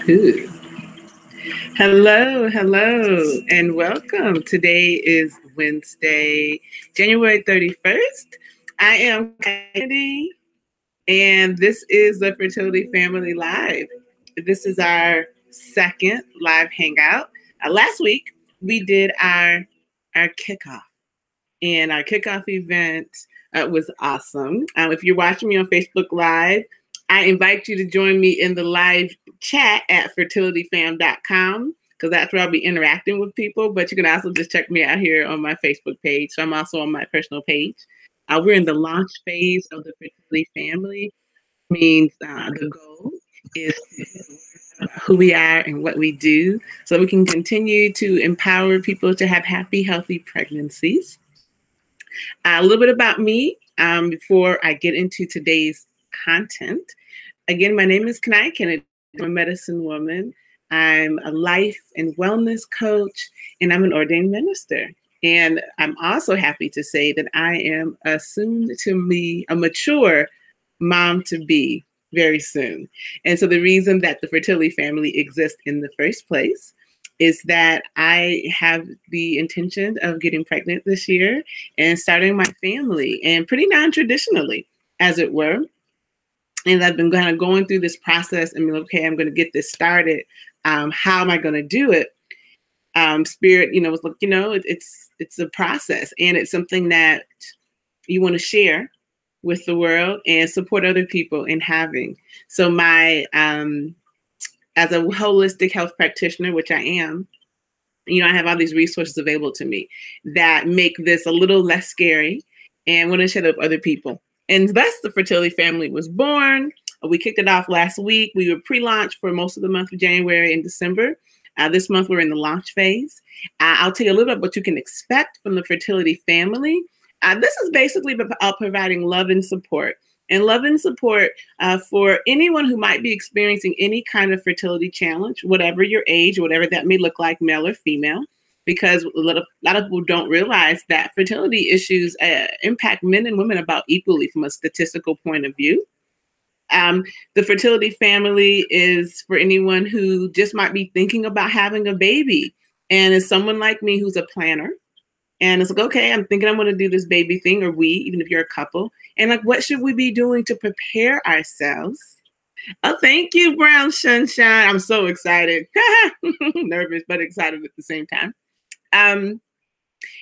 Ooh. Hello, hello, and welcome. Today is Wednesday, January 31st. I am Kania, and this is the Fertility Family Live. This is our second live hangout. Last week, we did our kickoff, and our kickoff event was awesome. If you're watching me on Facebook Live, I invite you to join me in the live chat at fertilityfam.com because that's where I'll be interacting with people. But you can also just check me out here on my Facebook page. So I'm also on my personal page. We're in the launch phase of the Fertility Family. Means the goal is who we are and what we do so we can continue to empower people to have happy, healthy pregnancies. A little bit about me before I get into today's content. Again, my name is Kania Kennedy. I'm a medicine woman. I'm a life and wellness coach, and I'm an ordained minister. And I'm also happy to say that I am a soon-to-be a mature mom-to-be very soon. And so the reason that the Fertility Family exists in the first place is that I have the intention of getting pregnant this year and starting my family, and pretty non-traditionally, as it were. And I've been kind of going through this process and being, okay, I'm going to get this started. How am I going to do it? Spirit, was like, it's a process, and it's something that you want to share with the world and support other people in having. So my, as a holistic health practitioner, which I am, I have all these resources available to me that make this a little less scary and want to share with other people. And thus the Fertility Family was born. We kicked it off last week. We were pre-launch for most of the month of January and December. This month, we're in the launch phase. I'll tell you a little bit what you can expect from the Fertility Family. This is basically about providing love and support. And love and support for anyone who might be experiencing any kind of fertility challenge, whatever your age, whatever that may look like, male or female. Because a lot of people don't realize that fertility issues impact men and women about equally from a statistical point of view. The Fertility Family is for anyone who just might be thinking about having a baby and is someone like me who's a planner. And it's like, okay, I'm thinking I'm going to do this baby thing, or we, even if you're a couple. And like, what should we be doing to prepare ourselves? Oh, thank you, Brown Sunshine. I'm so excited. Nervous, but excited at the same time. And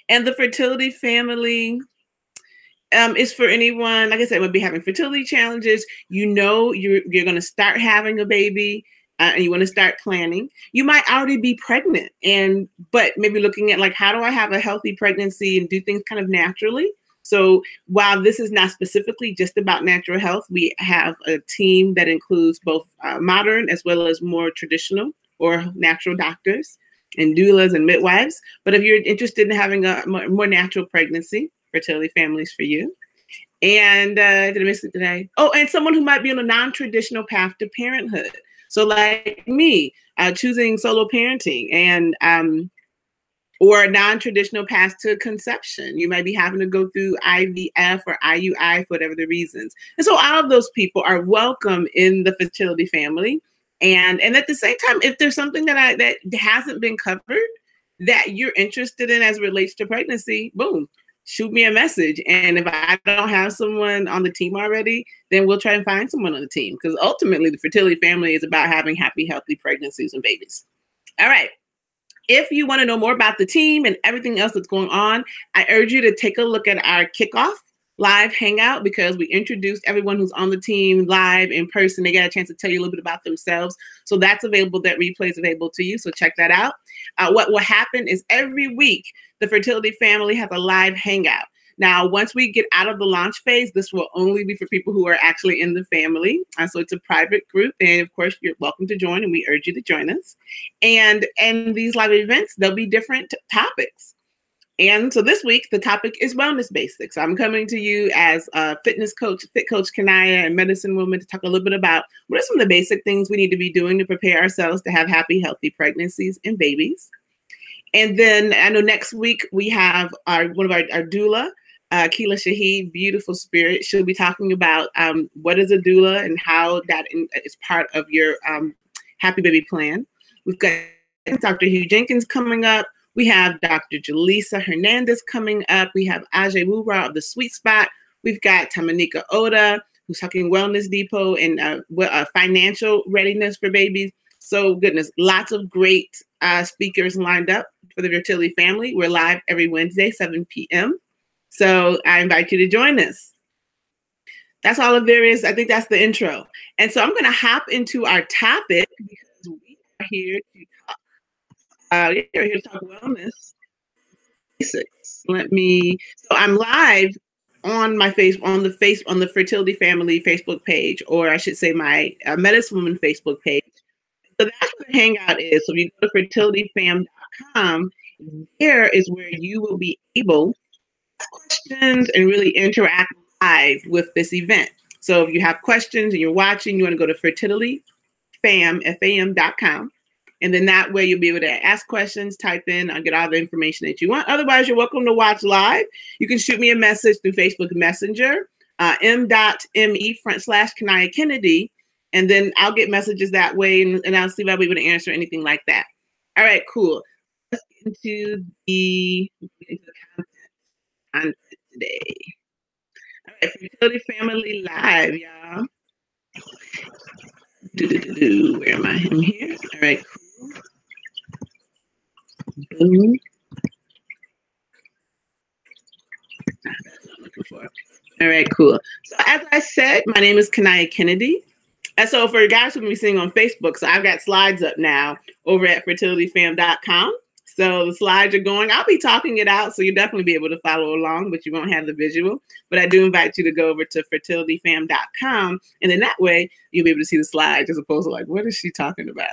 the Fertility Family is for anyone, like I said, would be having fertility challenges. You're going to start having a baby and you want to start planning. You might already be pregnant, but maybe looking at like, how do I have a healthy pregnancy and do things kind of naturally? So while this is not specifically just about natural health, we have a team that includes both modern as well as more traditional or natural doctors and doulas and midwives. But if you're interested in having a more natural pregnancy, Fertility Families for you. And did I miss it today? Oh, and someone who might be on a non-traditional path to parenthood. So like me, choosing solo parenting and or a non-traditional path to conception. You might be having to go through IVF or IUI for whatever the reasons. And so all of those people are welcome in the Fertility Family. And at the same time, if there's something that hasn't been covered that you're interested in as it relates to pregnancy, boom, shoot me a message. And if I don't have someone on the team already, then we'll try and find someone on the team, because ultimately the Fertility Family is about having happy, healthy pregnancies and babies. All right. If you want to know more about the team and everything else that's going on, I urge you to take a look at our kickoff live hangout, because we introduced everyone who's on the team live in person. They get a chance to tell you a little bit about themselves. So that's available. That replay is available to you. So check that out. What will happen is every week, the Fertility Family has a live hangout. Now, once we get out of the launch phase, this will only be for people who are actually in the family. So it's a private group. And of course, you're welcome to join, and we urge you to join us. And these live events, there'll be different topics. And so this week, the topic is wellness basics. I'm coming to you as a fitness coach, fit coach Kania, and medicine woman to talk a little bit about what are some of the basic things we need to be doing to prepare ourselves to have happy, healthy pregnancies and babies. And then I know next week we have one of our doula Keela Shaheed, beautiful spirit. She'll be talking about what is a doula and how that is part of your Happy Baby plan. We've got Dr. Hugh Jenkins coming up. We have Dr. Jaleesa Hernandez coming up. We have Ajay Wura of The Sweet Spot. We've got Tamanika Oda, who's talking Wellness Depot and financial readiness for babies. So goodness, lots of great speakers lined up for the Fertility family. We're live every Wednesday, 7 p.m. So I invite you to join us. That's all of there is. I think that's the intro. And so I'm going to hop into our topic because we are here to talk. We're here to talk wellness basics. So I'm live on my on the Fertility Family Facebook page, or I should say my Medicine Woman Facebook page. So that's where the hangout is. So if you go to fertilityfam.com, there is where you will be able to ask questions and really interact live with this event. So if you have questions and you're watching, you want to go to fertilityfam.com. And then that way you'll be able to ask questions, type in, I'll get all the information that you want. Otherwise, you're welcome to watch live. You can shoot me a message through Facebook Messenger, m.me/Kania Kennedy. And then I'll get messages that way, and I'll see if I'll be able to answer anything like that. All right, cool. Let's get into the content on today. All right, Fertility Family Live, y'all. Where am I? I'm here. All right, cool. Boom. That's what I'm looking for. All right, cool. So as I said, my name is Kania Kennedy. And so for guys who will be seeing on Facebook, so I've got slides up now over at fertilityfam.com. So the slides are going. I'll be talking it out, so you'll definitely be able to follow along, but you won't have the visual. But I do invite you to go over to fertilityfam.com, and then that way you'll be able to see the slides as opposed to like, what is she talking about?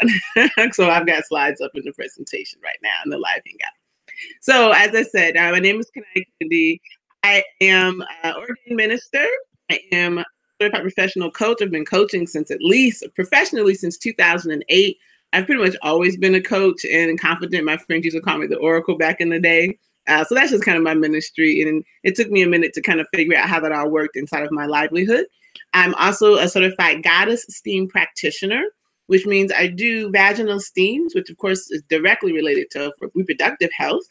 So I've got slides up in the presentation right now in the live hangout. So as I said, my name is Kania Kennedy. I am an ordained minister. I am a certified professional coach. I've been coaching professionally since 2008. I've pretty much always been a coach and confident. My friends used to call me the Oracle back in the day. So that's just kind of my ministry. And it took me a minute to kind of figure out how that all worked inside of my livelihood. I'm also a certified goddess steam practitioner, which means I do vaginal steams, which of course is directly related to reproductive health.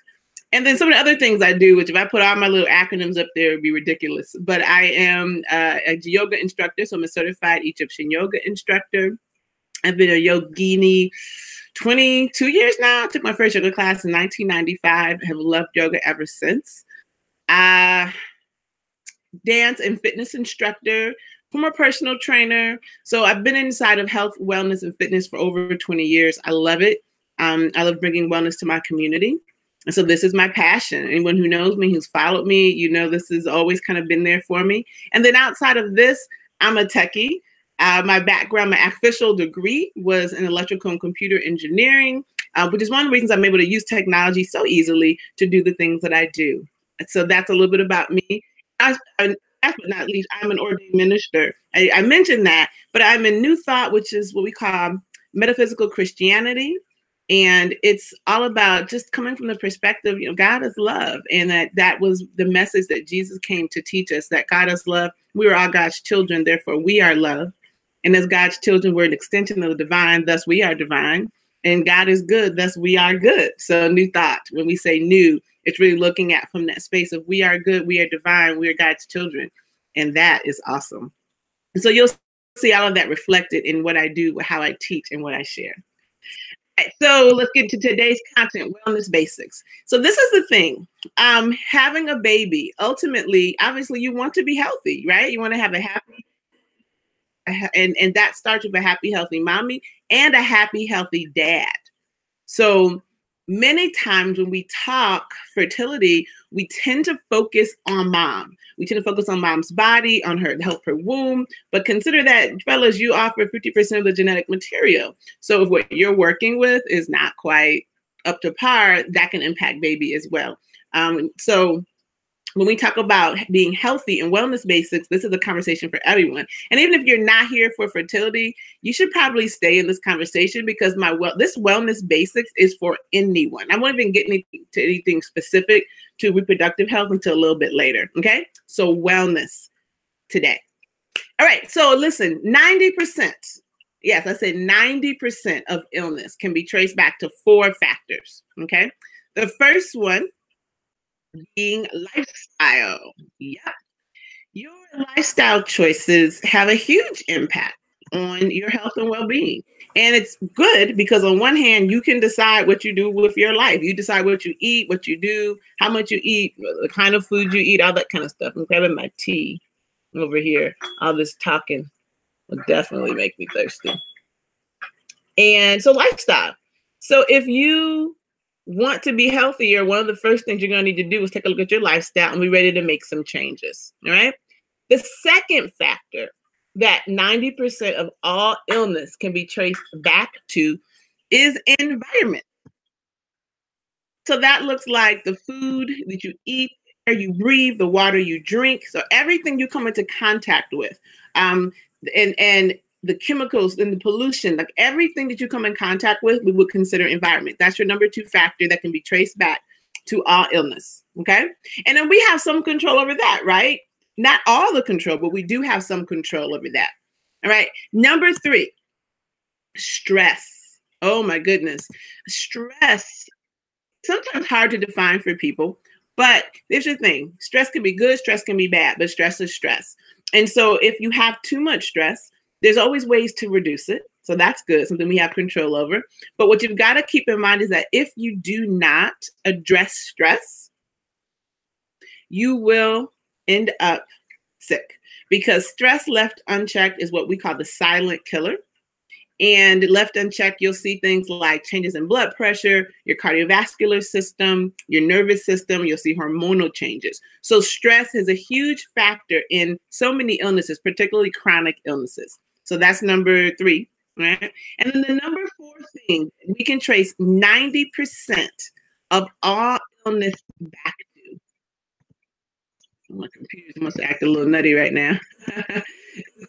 And then some of the other things I do, which if I put all my little acronyms up there, it would be ridiculous. But I am a yoga instructor. So I'm a certified Egyptian yoga instructor. I've been a yogini 22 years now. I took my first yoga class in 1995. I have loved yoga ever since. Dance and fitness instructor, former personal trainer. So I've been inside of health, wellness, and fitness for over 20 years. I love it. I love bringing wellness to my community. And so this is my passion. Anyone who knows me, who's followed me, you know this has always kind of been there for me. And then outside of this, I'm a techie. My background, my official degree was in electrical and computer engineering, which is one of the reasons I'm able to use technology so easily to do the things that I do. So that's a little bit about me. Last but not least, I'm an ordained minister. I mentioned that, but I'm in New Thought, which is what we call metaphysical Christianity. And it's all about just coming from the perspective, God is love. And that was the message that Jesus came to teach us, that God is love. We are all God's children, therefore we are love. And as God's children, we're an extension of the divine, thus we are divine. And God is good, thus we are good. So New Thought, when we say new, it's really looking at from that space of we are good, we are divine, we are God's children. And that is awesome. And so you'll see all of that reflected in what I do, how I teach, and what I share. Right, so let's get to today's content, wellness basics. So this is the thing, having a baby, ultimately, obviously you want to be healthy, right? You want to have a happy, and that starts with a happy, healthy mommy and a happy, healthy dad. So many times when we talk fertility, we tend to focus on mom. We tend to focus on mom's body, on her health, her womb. But consider that, fellas, you offer 50% of the genetic material. So if what you're working with is not quite up to par, that can impact baby as well. So when we talk about being healthy and wellness basics, this is a conversation for everyone. And even if you're not here for fertility, you should probably stay in this conversation because this wellness basics is for anyone. I won't even get into anything specific to reproductive health until a little bit later. Okay, so wellness today. All right, so listen, 90%. Yes, I said 90% of illness can be traced back to 4 factors. Okay, the first one being lifestyle. Yep. Your lifestyle choices have a huge impact on your health and well-being. And it's good because on one hand, you can decide what you do with your life. You decide what you eat, what you do, how much you eat, the kind of food you eat, all that kind of stuff. I'm grabbing my tea over here. All this talking will definitely make me thirsty. And so lifestyle. So if you want to be healthier, one of the first things you're going to need to do is take a look at your lifestyle and be ready to make some changes. All right. The second factor that 90% of all illness can be traced back to is environment. So that looks like the food that you eat, the air you breathe, the water you drink. So everything you come into contact with, and the chemicals and the pollution, like everything that you come in contact with, we would consider environment. That's your number 2 factor that can be traced back to all illness. Okay. And then we have some control over that, right? Not all the control, but we do have some control over that. All right. Number 3, stress. Oh my goodness. Stress, sometimes hard to define for people, but here's the thing. Stress can be good, stress can be bad, but stress is stress. And so if you have too much stress, there's always ways to reduce it. So that's good, something we have control over. But what you've got to keep in mind is that if you do not address stress, you will end up sick, because stress left unchecked is what we call the silent killer. And left unchecked, you'll see things like changes in blood pressure, your cardiovascular system, your nervous system. You'll see hormonal changes. So stress is a huge factor in so many illnesses, particularly chronic illnesses. So that's number 3, right? And then the number 4 thing, we can trace 90% of all illness back to. My computer must act a little nutty right now. It's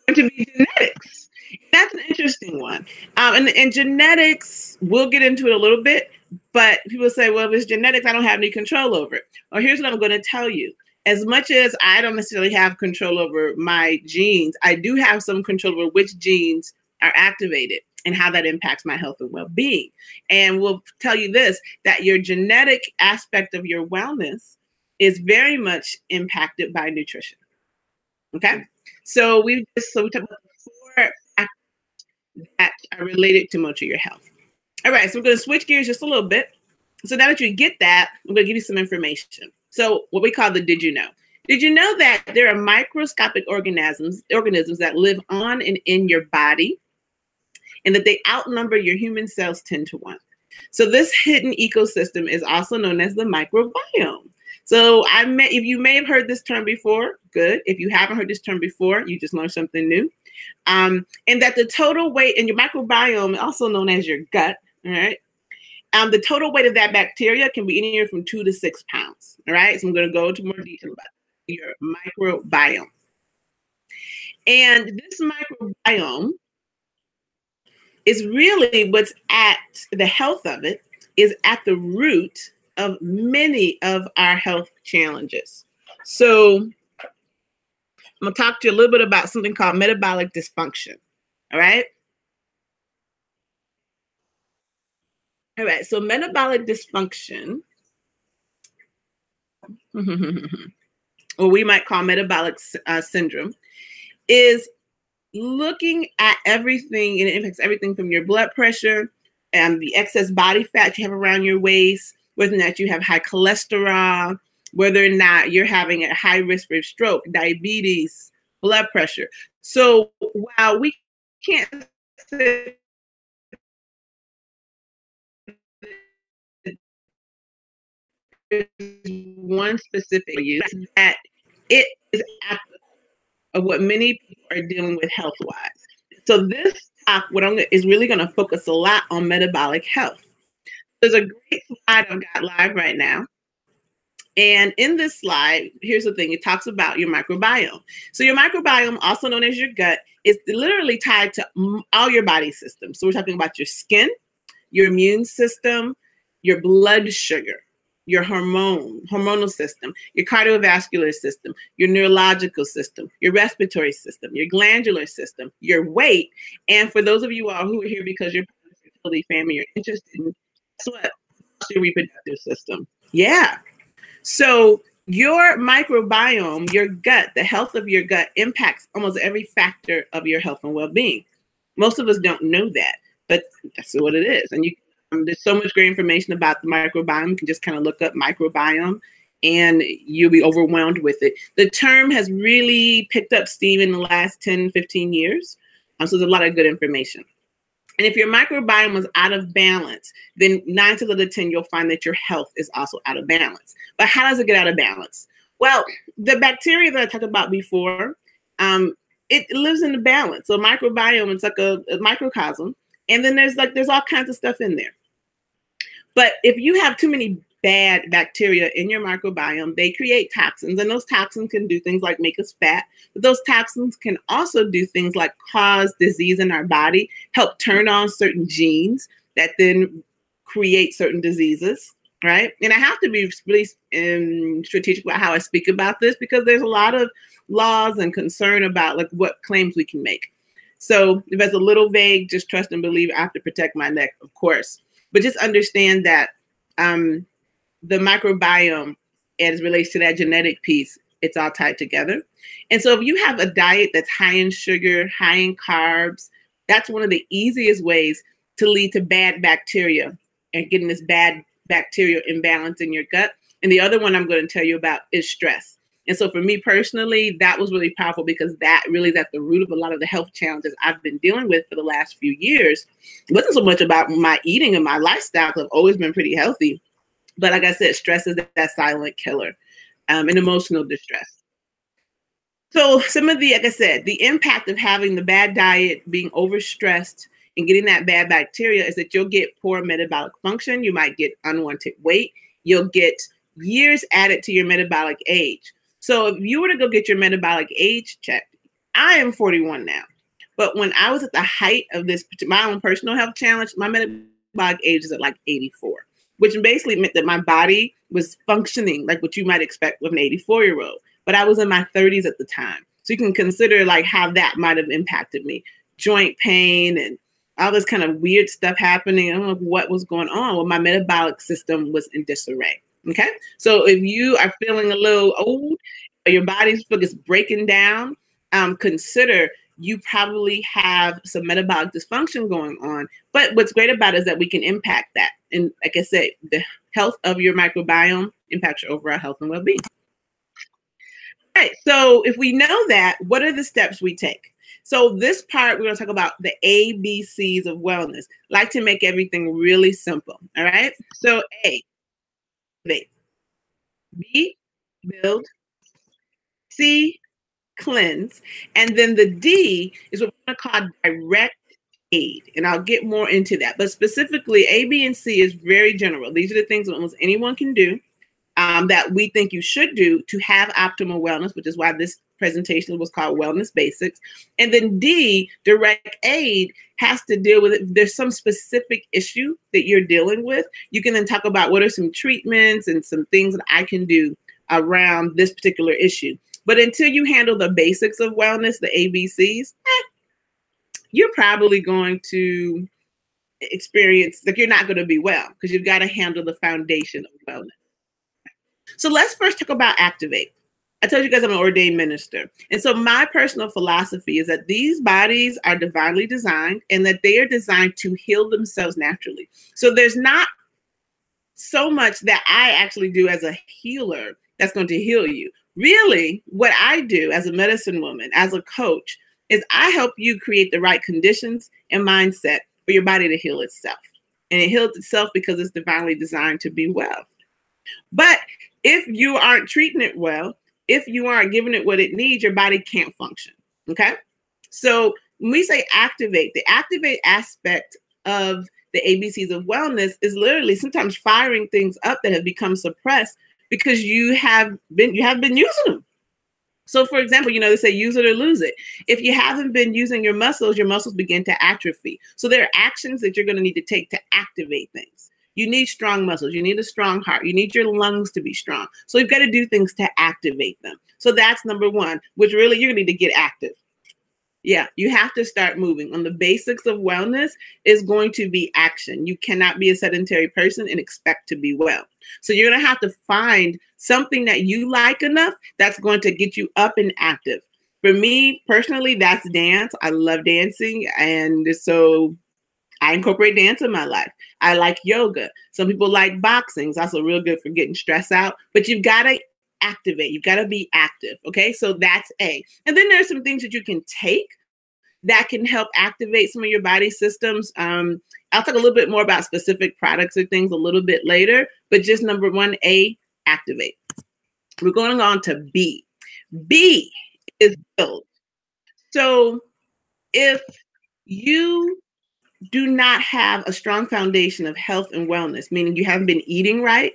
going to be genetics. That's an interesting one. And genetics, we'll get into it a little bit, but people say, well, if it's genetics, I don't have any control over it. Well, here's what I'm going to tell you. As much as I don't necessarily have control over my genes, I do have some control over which genes are activated and how that impacts my health and well-being. And we'll tell you this, that your genetic aspect of your wellness is very much impacted by nutrition. Okay? So we talked about the 4 factors that are related to much of your health. All right, so we're going to switch gears just a little bit. So now that you get that, I'm going to give you some information. So what we call the did you know. Did you know that there are microscopic organisms that live on and in your body, and that they outnumber your human cells 10 to 1? So this hidden ecosystem is also known as the microbiome. So if you may have heard this term before, good. If you haven't heard this term before, you just learned something new. And that the total weight in your microbiome, also known as your gut, all right, the total weight of that bacteria can be anywhere from 2 to 6 pounds. All right. So I'm going to go into more detail about your microbiome. And this microbiome is really what's at the health of it is at the root of many of our health challenges. So I'm going to talk to you a little bit about something called metabolic dysfunction. All right. All right, so metabolic dysfunction, or we might call metabolic syndrome, is looking at everything, and it impacts everything from your blood pressure and the excess body fat you have around your waist, whether or not you have high cholesterol, whether or not you're having a high risk for stroke, diabetes, blood pressure. So while we can't say one specific use, that it is of what many people are dealing with health-wise. So this talk, is really going to focus a lot on metabolic health. There's a great slide I've got live right now, And in this slide, here's the thing. It talks about your microbiome. So your microbiome, also known as your gut, is literally tied to all your body systems. So we're talking about your skin, your immune system, your blood sugar, your hormonal system, your cardiovascular system, your neurological system, your respiratory system, your glandular system, your weight. And for those of you all who are here because you're part of the fertility family, you're interested in, guess what? Your reproductive system. Yeah. So your microbiome, your gut, the health of your gut impacts almost every factor of your health and well-being. Most of us don't know that, but that's what it is. And there's so much great information about the microbiome. You can just kind of look up microbiome and you'll be overwhelmed with it. The term has really picked up steam in the last 10, 15 years. So there's a lot of good information. And if your microbiome was out of balance, then 9 times out of 10, you'll find that your health is also out of balance. But how does it get out of balance? Well, the bacteria that I talked about before, it lives in the balance. So microbiome, it's like a microcosm. And then there's all kinds of stuff in there. But if you have too many bad bacteria in your microbiome, they create toxins, and those toxins can do things like make us fat, but those toxins can also do things like cause disease in our body, help turn on certain genes that then create certain diseases, right? And I have to be really strategic about how I speak about this because there's a lot of laws and concern about like what claims we can make. So if it's a little vague, just trust and believe. I have to protect my neck, of course, but just understand that the microbiome, as it relates to that genetic piece, it's all tied together. And so if you have a diet that's high in sugar, high in carbs, that's one of the easiest ways to lead to bad bacteria and getting this bad bacterial imbalance in your gut. And the other one I'm going to tell you about is stress. And so for me personally, that was really powerful because that really is at the root of a lot of the health challenges I've been dealing with for the last few years. It wasn't so much about my eating and my lifestyle, because I've always been pretty healthy. But like I said, stress is that silent killer, and emotional distress. So some of the, like I said, the impact of having the bad diet, being overstressed, and getting that bad bacteria is that you'll get poor metabolic function. You might get unwanted weight. You'll get years added to your metabolic age. So if you were to go get your metabolic age checked, I am 41 now. But when I was at the height of this, my own personal health challenge, my metabolic age is at like 84. Which basically meant that my body was functioning like what you might expect with an 84-year-old. But I was in my 30s at the time. So you can consider like how that might have impacted me. Joint pain and all this kind of weird stuff happening. I don't know what was going on. Well, my metabolic system was in disarray. Okay. So if you are feeling a little old, your body's breaking down, consider you probably have some metabolic dysfunction going on. But what's great about it is that we can impact that. And like I said, the health of your microbiome impacts your overall health and well-being. All right, so if we know that, what are the steps we take? So this part, we're going to talk about the ABCs of wellness. Like to make everything really simple. All right. So A, activate. B, build. C, cleanse. And then the D is what we're going to call direct aid. And I'll get more into that. But specifically, A, B, and C is very general. These are the things that almost anyone can do that we think you should do to have optimal wellness, which is why this presentation was called Wellness Basics. And then D, direct aid, has to deal with it. If there's some specific issue that you're dealing with, you can then talk about what are some treatments and some things that I can do around this particular issue. But until you handle the basics of wellness, the ABCs, you're probably going to experience, like you're not going to be well because you've got to handle the foundation of wellness. So let's first talk about activate. I told you guys I'm an ordained minister. And so my personal philosophy is that these bodies are divinely designed and that they are designed to heal themselves naturally. So there's not so much that I actually do as a healer that's going to heal you. Really, what I do as a medicine woman, as a coach, is I help you create the right conditions and mindset for your body to heal itself. And it heals itself because it's divinely designed to be well. But if you aren't treating it well, if you aren't giving it what it needs, your body can't function. Okay? So when we say activate, the activate aspect of the ABCs of wellness is literally sometimes firing things up that have become suppressed because you have been using them. So for example, they say use it or lose it. If you haven't been using your muscles begin to atrophy. So there are actions that you're going to need to take to activate things. You need strong muscles. You need a strong heart. You need your lungs to be strong. So you've got to do things to activate them. So that's number one, which really you're going to need to get active. Yeah, you have to start moving. On the basics of wellness is going to be action. You cannot be a sedentary person and expect to be well. So you're going to have to find something that you like enough that's going to get you up and active. For me personally, that's dance. I love dancing. And so I incorporate dance in my life. I like yoga. Some people like boxing. It's also real good for getting stress out. But you've got to activate. You've got to be active. Okay, so that's A. And then there's some things that you can take that can help activate some of your body systems. I'll talk a little bit more about specific products or things a little bit later, but just number one, A, activate. We're going on to B. B is build. So if you do not have a strong foundation of health and wellness, meaning you haven't been eating right,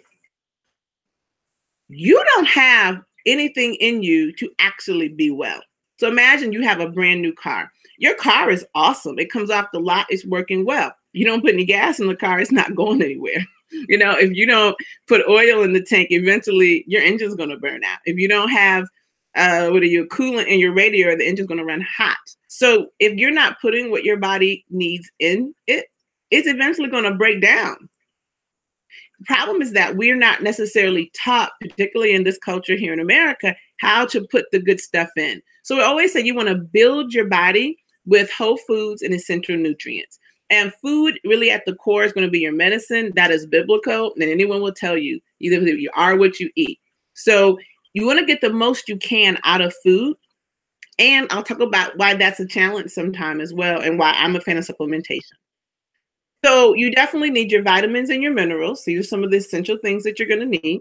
you don't have anything in you to actually be well. So imagine you have a brand new car. Your car is awesome. It comes off the lot. It's working well. You don't put any gas in the car. It's not going anywhere. If you don't put oil in the tank, eventually your engine's going to burn out. If you don't have coolant in your radiator, the engine's going to run hot. So if you're not putting what your body needs in it, it's eventually going to break down. The problem is that we're not necessarily taught, particularly in this culture here in America, how to put the good stuff in. So we always say you want to build your body with whole foods and essential nutrients. And food really at the core is going to be your medicine. That is biblical. And anyone will tell you, either you are what you eat. So you want to get the most you can out of food. And I'll talk about why that's a challenge sometime as well, and why I'm a fan of supplementation. So you definitely need your vitamins and your minerals. These are some of the essential things that you're going to need.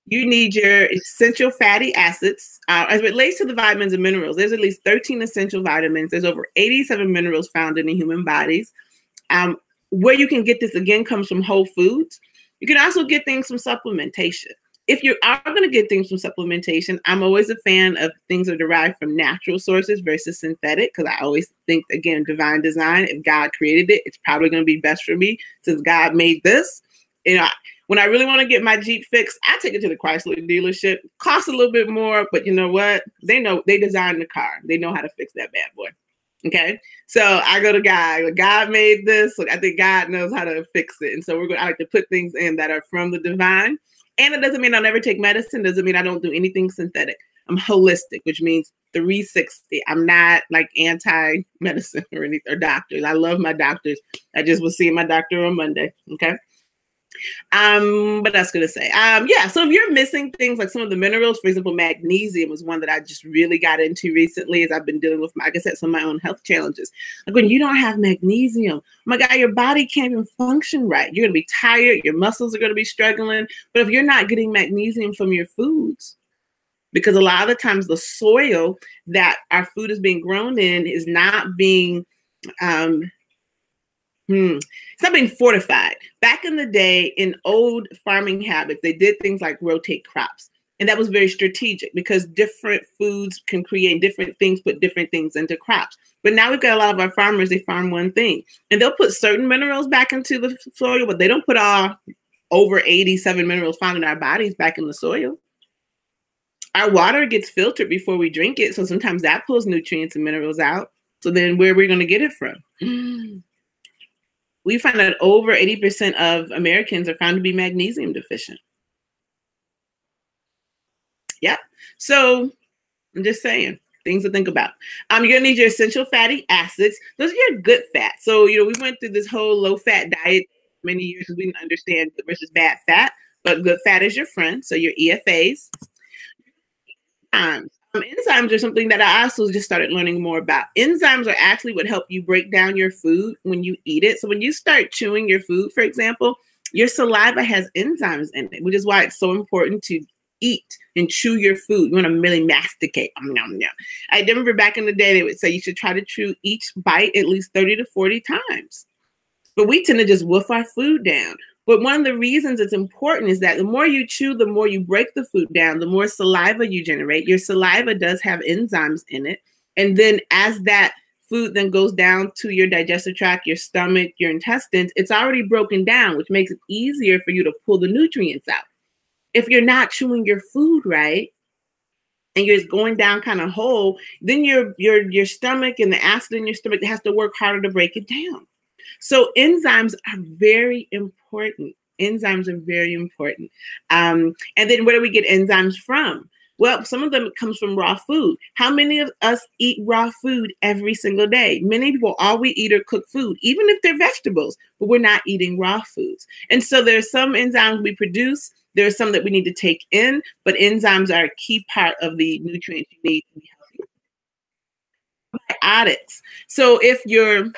You need your essential fatty acids. As it relates to the vitamins and minerals, there's at least 13 essential vitamins. There's over 87 minerals found in the human bodies. Where you can get this, again, comes from whole foods. You can also get things from supplementation. If you are going to get things from supplementation, I'm always a fan of things that are derived from natural sources versus synthetic, because I always think, again, divine design. If God created it, it's probably going to be best for me since God made this. When I really want to get my Jeep fixed, I take it to the Chrysler dealership. Costs a little bit more, but you know what? They designed the car. They know how to fix that bad boy. Okay, so I go to God. God made this, so I think God knows how to fix it. And so I like to put things in that are from the divine. And it doesn't mean I'll never take medicine. Doesn't mean I don't do anything synthetic. I'm holistic, which means 360. I'm not like anti-medicine or doctors. I love my doctors. I just was seeing my doctor on Monday. Okay. But that's going to say, so if you're missing things like some of the minerals, for example, magnesium was one that I just really got into recently as I've been dealing with, like I said, some of my own health challenges. Like when you don't have magnesium, oh my God, your body can't even function right. You're going to be tired. Your muscles are going to be struggling. But if you're not getting magnesium from your foods, because a lot of the times the soil that our food is being grown in is not being, it's not being fortified. Back in the day, in old farming habits, they did things like rotate crops. And that was very strategic because different foods can create different things, put different things into crops. But now we've got a lot of our farmers, they farm one thing. And they'll put certain minerals back into the soil, but they don't put all over 87 minerals found in our bodies back in the soil. Our water gets filtered before we drink it. So sometimes that pulls nutrients and minerals out. So then where are we going to get it from? We find that over 80% of Americans are found to be magnesium deficient. Yeah. So I'm just saying, things to think about. You're going to need your essential fatty acids. Those are your good fats. So, we went through this whole low fat diet many years. We didn't understand good versus bad fat, but good fat is your friend. So your EFAs. Enzymes are something that I also just started learning more about. Enzymes are actually what help you break down your food when you eat it. So when you start chewing your food, for example, your saliva has enzymes in it, which is why it's so important to eat and chew your food. You want to really masticate. I remember back in the day, they would say you should try to chew each bite at least 30 to 40 times. But we tend to just wolf our food down. But one of the reasons it's important is that the more you chew, the more you break the food down, the more saliva you generate. Your saliva does have enzymes in it. And then as that food then goes down to your digestive tract, your stomach, your intestines, it's already broken down, which makes it easier for you to pull the nutrients out. If you're not chewing your food right, and you're going down kind of whole, then your stomach and the acid in your stomach has to work harder to break it down. So enzymes are very important. Enzymes are very important. And then where do we get enzymes from? Well, some of them comes from raw food. How many of us eat raw food every single day? Many people, all we eat are cooked food, even if they're vegetables, but we're not eating raw foods. And so there's some enzymes we produce. There are some that we need to take in, but enzymes are a key part of the nutrients you need to be healthy. Probiotics. So if your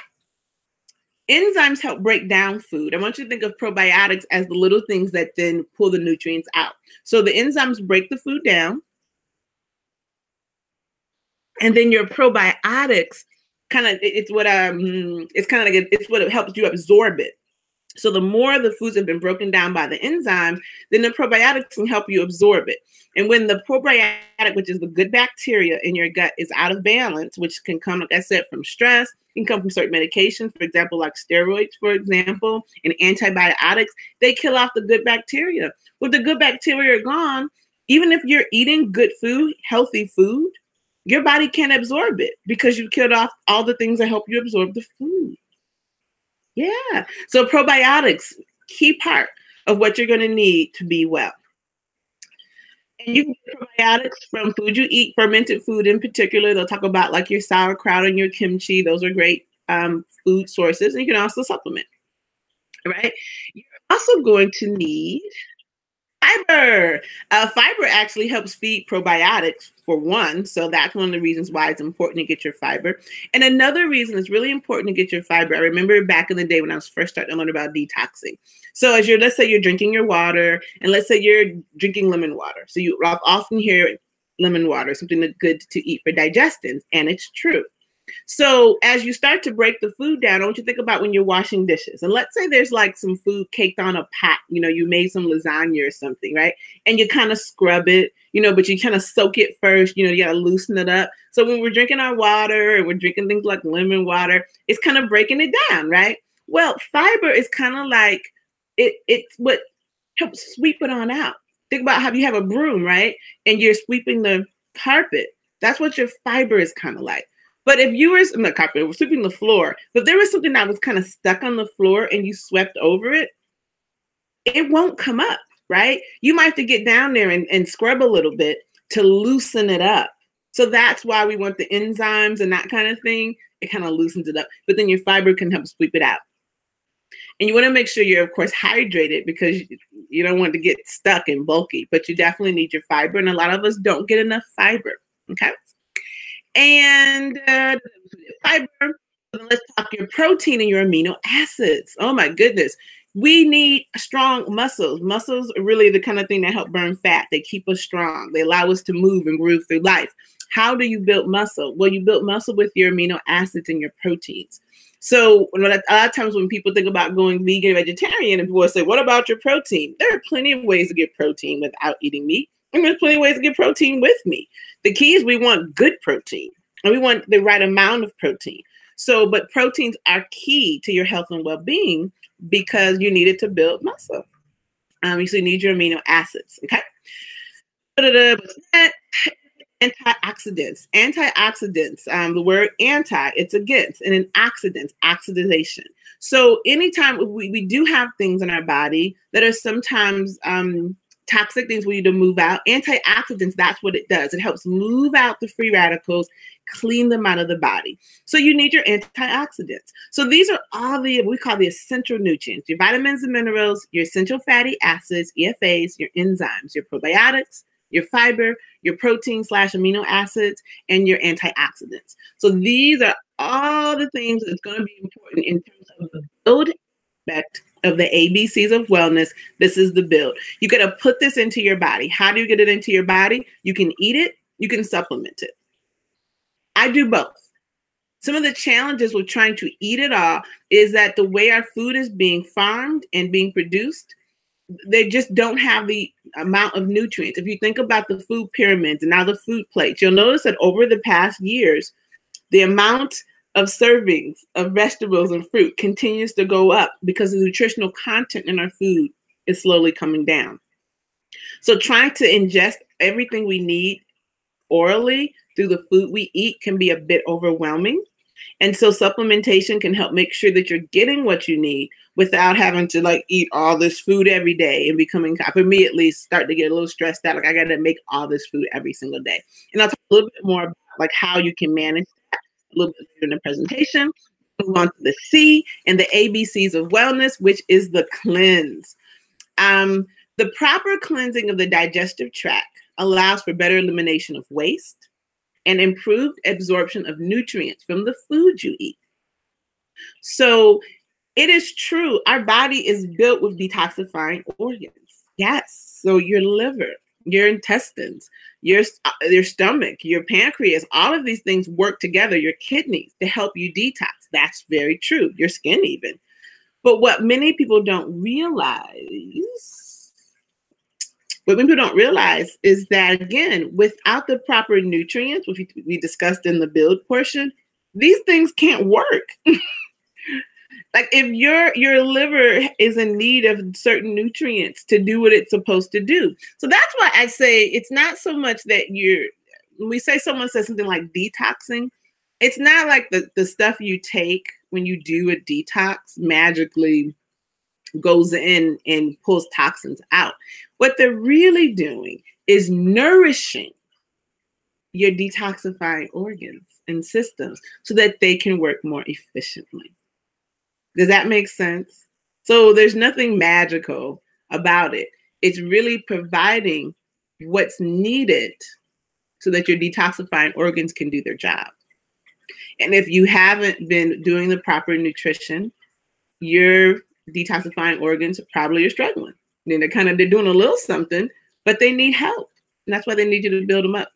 enzymes help break down food, I want you to think of probiotics as the little things that then pull the nutrients out. So the enzymes break the food down, and then your probiotics it's what it helps you absorb it. So the more the foods have been broken down by the enzymes, then the probiotics can help you absorb it. And when the probiotic, which is the good bacteria in your gut, is out of balance, which can come, like I said, from stress, can come from certain medications, for example, like steroids, for example, and antibiotics, they kill off the good bacteria. With the good bacteria gone, even if you're eating good food, healthy food, your body can't absorb it because you've killed off all the things that help you absorb the food. Yeah. So probiotics, key part of what you're going to need to be well. And you can get probiotics from food you eat, fermented food in particular. They'll talk about like your sauerkraut and your kimchi. Those are great food sources. And you can also supplement, right? You're also going to need fiber. Fiber actually helps feed probiotics for one. So that's one of the reasons why it's important to get your fiber. And another reason it's really important to get your fiber. I remember back in the day when I was first starting to learn about detoxing. So as let's say you're drinking your water, and let's say you're drinking lemon water. So you often hear lemon water, something that's good to eat for digestion. And it's true. So as you start to break the food down, I want you to think about when you're washing dishes. And let's say there's like some food caked on a pot, you made some lasagna or something, right? And you kind of scrub it, but you kind of soak it first, you got to loosen it up. So when we're drinking our water and we're drinking things like lemon water, it's kind of breaking it down, right? Well, fiber is kind of like, it's what helps sweep it on out. Think about how you have a broom, right? And you're sweeping the carpet. That's what your fiber is kind of like. But if you were sweeping the floor, but there was something that was kind of stuck on the floor and you swept over it, it won't come up, right? You might have to get down there and scrub a little bit to loosen it up. So that's why we want the enzymes and that kind of thing. It kind of loosens it up, but then your fiber can help sweep it out. And you want to make sure you're, of course, hydrated because you don't want to get stuck and bulky, but you definitely need your fiber. And a lot of us don't get enough fiber, okay? And fiber, let's talk your protein and your amino acids. Oh my goodness. We need strong muscles. Muscles are really the kind of thing that help burn fat. They keep us strong. They allow us to move and groove through life. How do you build muscle? Well, you build muscle with your amino acids and your proteins. So a lot of times when people think about going vegan, vegetarian, and people say, what about your protein? There are plenty of ways to get protein without eating meat. And there's plenty of ways to get protein with meat. The key is we want good protein and we want the right amount of protein. So, but proteins are key to your health and well-being because you need it to build muscle. You so you need your amino acids, okay? What's that? Antioxidants. Antioxidants, the word anti, it's against, and an oxidant, oxidization. So anytime we do have things in our body that are sometimes toxic things we need to move out. Antioxidants, that's what it does. It helps move out the free radicals, clean them out of the body. So you need your antioxidants. So these are all we call the essential nutrients, your vitamins and minerals, your essential fatty acids, EFAs, your enzymes, your probiotics, your fiber, your protein / amino acids, and your antioxidants. So these are all the things that's going to be important in terms of the build aspect of the ABCs of wellness. This is the build. You got to put this into your body. How do you get it into your body? You can eat it. You can supplement it. I do both. Some of the challenges with trying to eat it all is that the way our food is being farmed and being produced, they just don't have the amount of nutrients. If you think about the food pyramids and now the food plates, you'll notice that over the past years, the amount of servings of vegetables and fruit continues to go up because the nutritional content in our food is slowly coming down. So trying to ingest everything we need orally through the food we eat can be a bit overwhelming. And so supplementation can help make sure that you're getting what you need without having to like eat all this food every day and becoming, for me at least, start to get a little stressed out. Like I got to make all this food every single day. And I'll talk a little bit more about like how you can manage that a little bit later in the presentation. Move on to the C and the ABCs of wellness, which is the cleanse. The proper cleansing of the digestive tract allows for better elimination of waste and improved absorption of nutrients from the food you eat. So it is true, our body is built with detoxifying organs. Yes, so your liver, your intestines, your stomach, your pancreas, all of these things work together, your kidneys, to help you detox. That's very true, your skin even. But what many people don't realize is that, again, without the proper nutrients, which we discussed in the build portion, these things can't work. Like if your liver is in need of certain nutrients to do what it's supposed to do. So that's why I say it's not so much that when we say someone says something like detoxing, it's not like the stuff you take when you do a detox magically goes in and pulls toxins out. What they're really doing is nourishing your detoxifying organs and systems so that they can work more efficiently. Does that make sense? So there's nothing magical about it. It's really providing what's needed so that your detoxifying organs can do their job. And if you haven't been doing the proper nutrition, your detoxifying organs probably are struggling. Then they're doing a little something, but they need help. And that's why they need you to build them up.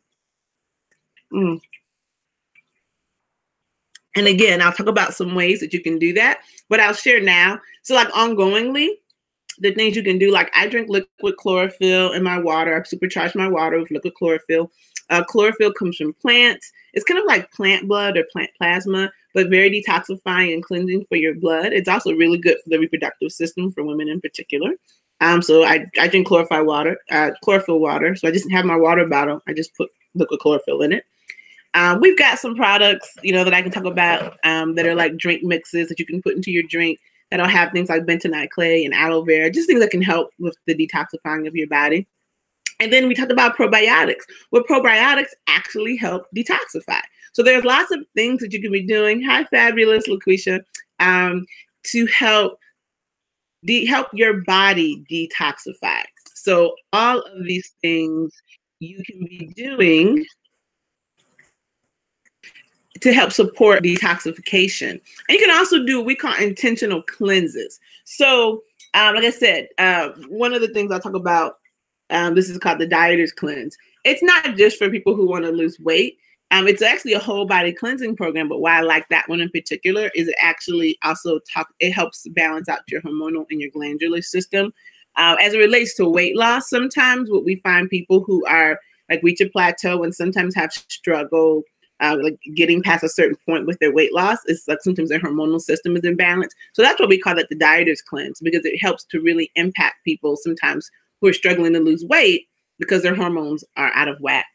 And again, I'll talk about some ways that you can do that, but I'll share now. So like ongoingly, the things you can do, like I drink liquid chlorophyll in my water. I supercharge my water with liquid chlorophyll. Chlorophyll comes from plants. It's kind of like plant blood or plant plasma, but very detoxifying and cleansing for your blood. It's also really good for the reproductive system for women in particular. So I drink chlorophyll water. So I just have my water bottle. I just put liquid chlorophyll in it. We've got some products, that I can talk about that are like drink mixes that you can put into your drink that'll have things like bentonite clay and aloe vera, just things that can help with the detoxifying of your body. And then we talked about probiotics. Well, probiotics actually help detoxify. So there's lots of things that you can be doing. Hi, fabulous LaQuisha, to help your body detoxify. So all of these things you can be doing to help support detoxification. And you can also do what we call intentional cleanses. So like I said, one of the things I'll talk about, this is called the Dieter's Cleanse. It's not just for people who want to lose weight. It's actually a whole body cleansing program, but why I like that one in particular is it actually also it helps balance out your hormonal and your glandular system. As it relates to weight loss, sometimes what we find people who are like reach a plateau and sometimes have struggle like getting past a certain point with their weight loss, is like sometimes their hormonal system is imbalance. So that's why we call it the Dieter's Cleanse, because it helps to really impact people sometimes who are struggling to lose weight because their hormones are out of whack.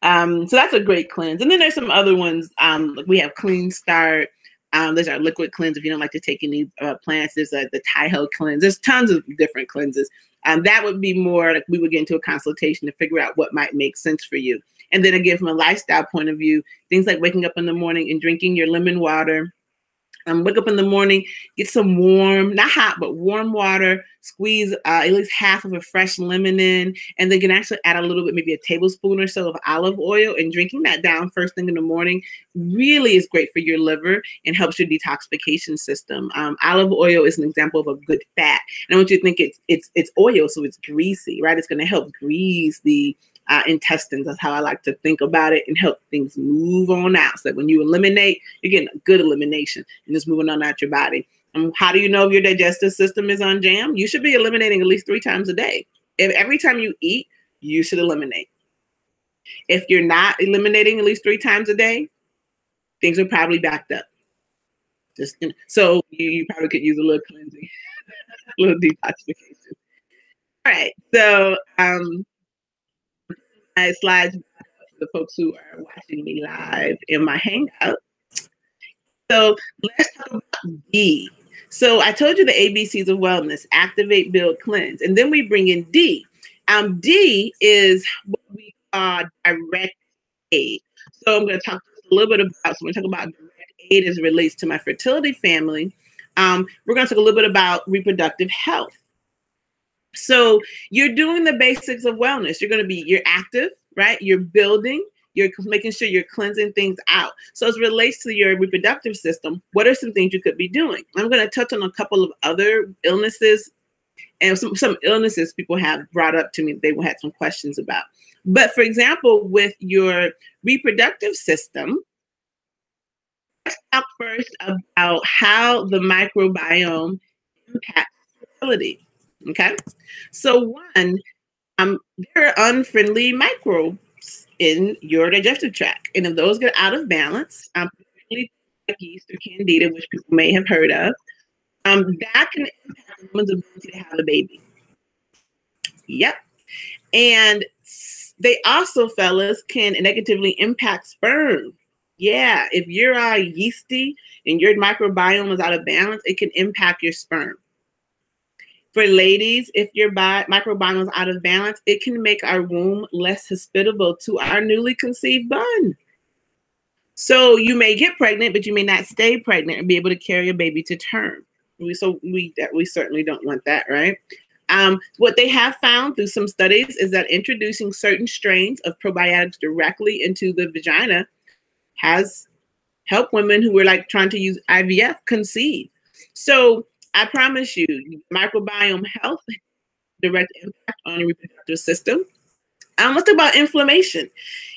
So that's a great cleanse. And then there's some other ones. Like we have Clean Start. There's our liquid cleanse if you don't like to take any plants. There's the Taiho cleanse. There's tons of different cleanses. That would be more like we would get into a consultation to figure out what might make sense for you. And then again, from a lifestyle point of view, things like waking up in the morning and drinking your lemon water. Wake up in the morning, get some warm, not hot, but warm water, squeeze at least half of a fresh lemon in, and then you can actually add a little bit, maybe a tablespoon or so of olive oil, and drinking that down first thing in the morning really is great for your liver and helps your detoxification system. Olive oil is an example of a good fat. And I want you to think it's oil, so it's greasy, right? It's going to help grease the intestines. That's how I like to think about it and help things move on out. So that when you eliminate, you're getting a good elimination and it's moving on out your body. How do you know if your digestive system is on jam? You should be eliminating at least 3 times a day. If every time you eat, you should eliminate. If you're not eliminating at least 3 times a day, things are probably backed up. So you probably could use a little cleansing, a little detoxification. All right. So my slides for the folks who are watching me live in my Hangout. So let's talk about D. So I told you the ABCs of wellness: activate, build, cleanse. And then we bring in D. D is what we call direct aid. So I'm going to talk a little bit about, so we're going to talk about direct aid as it relates to my fertility family. We're going to talk a little bit about reproductive health. So you're doing the basics of wellness. You're active, right? You're building, you're making sure you're cleansing things out. So as it relates to your reproductive system, what are some things you could be doing? I'm going to touch on a couple of other illnesses and some illnesses people have brought up to me they had some questions about. But for example, with your reproductive system, let's talk first about how the microbiome impacts fertility. Okay, so one, there are unfriendly microbes in your digestive tract, and if those get out of balance, particularly like yeast or candida, which people may have heard of, that can impact a woman's ability to have a baby. Yep, and they also, fellas, can negatively impact sperm. Yeah, if you're yeasty and your microbiome is out of balance, it can impact your sperm. For ladies, if your microbiome is out of balance, it can make our womb less hospitable to our newly conceived bun. So you may get pregnant, but you may not stay pregnant and be able to carry a baby to term. We certainly don't want that, right? What they have found through some studies is that introducing certain strains of probiotics directly into the vagina has helped women who were like trying to use IVF conceive. So I promise you, microbiome health, direct impact on your reproductive system. Let's talk about inflammation.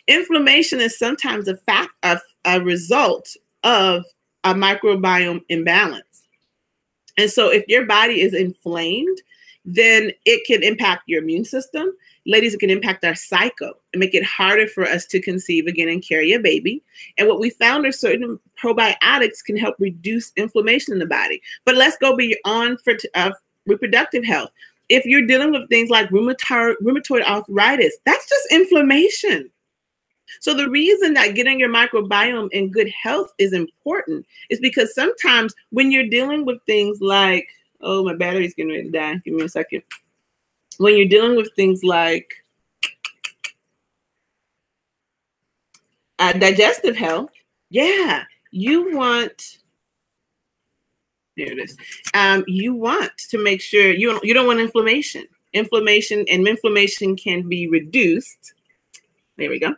Inflammation is sometimes a result of a microbiome imbalance. And so if your body is inflamed, then it can impact your immune system. Ladies, it can impact our cycle and make it harder for us to conceive again and carry a baby. And what we found are certain probiotics can help reduce inflammation in the body. But let's go beyond reproductive health. If you're dealing with things like rheumatoid arthritis, that's just inflammation. So the reason that getting your microbiome in good health is important is because sometimes when you're dealing with things like, oh, my battery's getting ready to die. Give me a second. When you're dealing with things like digestive health, yeah, you want, there it is. You want to make sure you don't want inflammation. Inflammation can be reduced. There we go.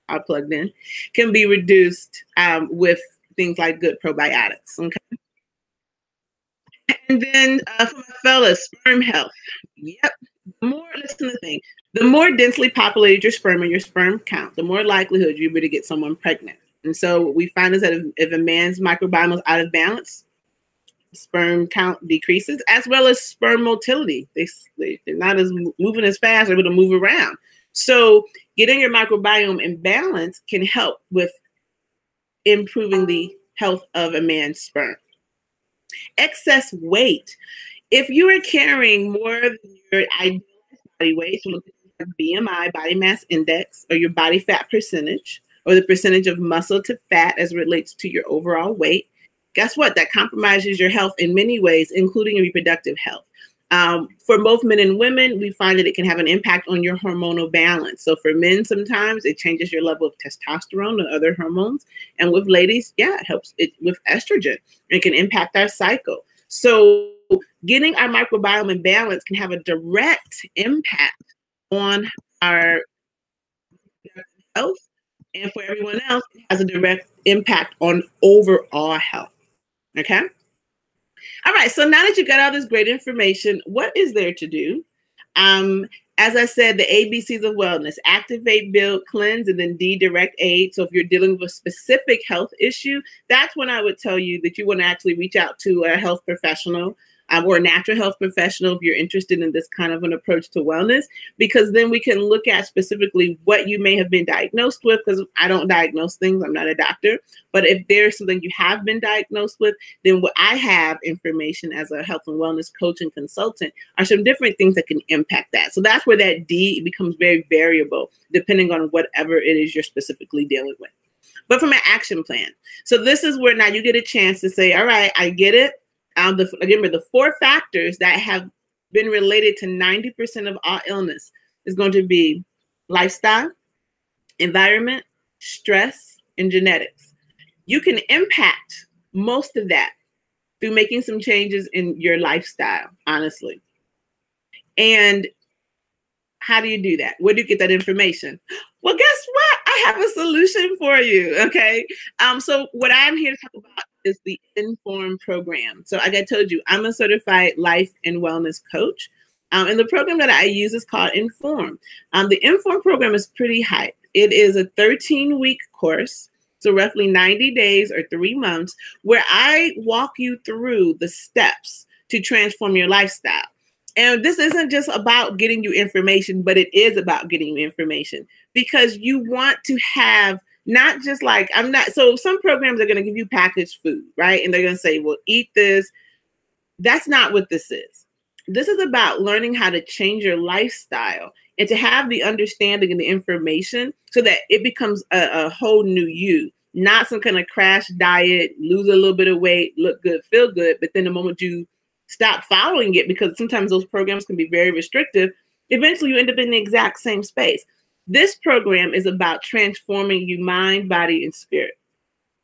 All plugged in. Can be reduced with things like good probiotics. Okay. And then for my fellas, sperm health. Yep. Listen to the thing. The more densely populated your sperm or your sperm count, the more likelihood you're able to get someone pregnant. And so what we find is that if a man's microbiome is out of balance, sperm count decreases, as well as sperm motility. They're not as moving as fast, they're able to move around. So getting your microbiome in balance can help with improving the health of a man's sperm. Excess weight. If you are carrying more than your ideal body weight, so look at BMI, body mass index, or your body fat percentage, or the percentage of muscle to fat as it relates to your overall weight, guess what? That compromises your health in many ways, including your reproductive health. For both men and women, we find that it can have an impact on your hormonal balance. So for men, sometimes it changes your level of testosterone and other hormones. And with ladies, yeah, it helps with estrogen. It can impact our cycle. So getting our microbiome in balance can have a direct impact on our health. And for everyone else, it has a direct impact on overall health. Okay? All right, so now that you got all this great information, what is there to do? As I said, the ABCs of wellness: activate, build, cleanse, and then D, direct aid. So if you're dealing with a specific health issue, that's when I would tell you that you want to actually reach out to a health professional, or a natural health professional if you're interested in this kind of an approach to wellness, because then we can look at specifically what you may have been diagnosed with, because I don't diagnose things, I'm not a doctor. But if there's something you have been diagnosed with, then what I have information as a health and wellness coach and consultant are some different things that can impact that. So that's where that D becomes very variable, depending on whatever it is you're specifically dealing with. But from an action plan. So this is where now you get a chance to say, all right, I get it. Remember, the 4 factors that have been related to 90% of all illness is going to be lifestyle, environment, stress, and genetics. You can impact most of that through making some changes in your lifestyle, honestly. And how do you do that? Where do you get that information? Well, guess what? I have a solution for you, okay? So what I'm here to talk about is the Inform program. So like I told you, I'm a certified life and wellness coach. And the program that I use is called Inform. The Inform program is pretty high. It is a 13-week course, so roughly 90 days or 3 months, where I walk you through the steps to transform your lifestyle. And this isn't just about getting you information, but it is about getting you information, because you want to have not just like, so some programs are going to give you packaged food, right? And they're going to say, well, eat this. That's not what this is. This is about learning how to change your lifestyle and to have the understanding and the information so that it becomes a whole new you, not some kind of crash diet, lose a little bit of weight, look good, feel good. But then the moment you stop following it, because sometimes those programs can be very restrictive, eventually you end up in the exact same space. This program is about transforming you mind, body, and spirit.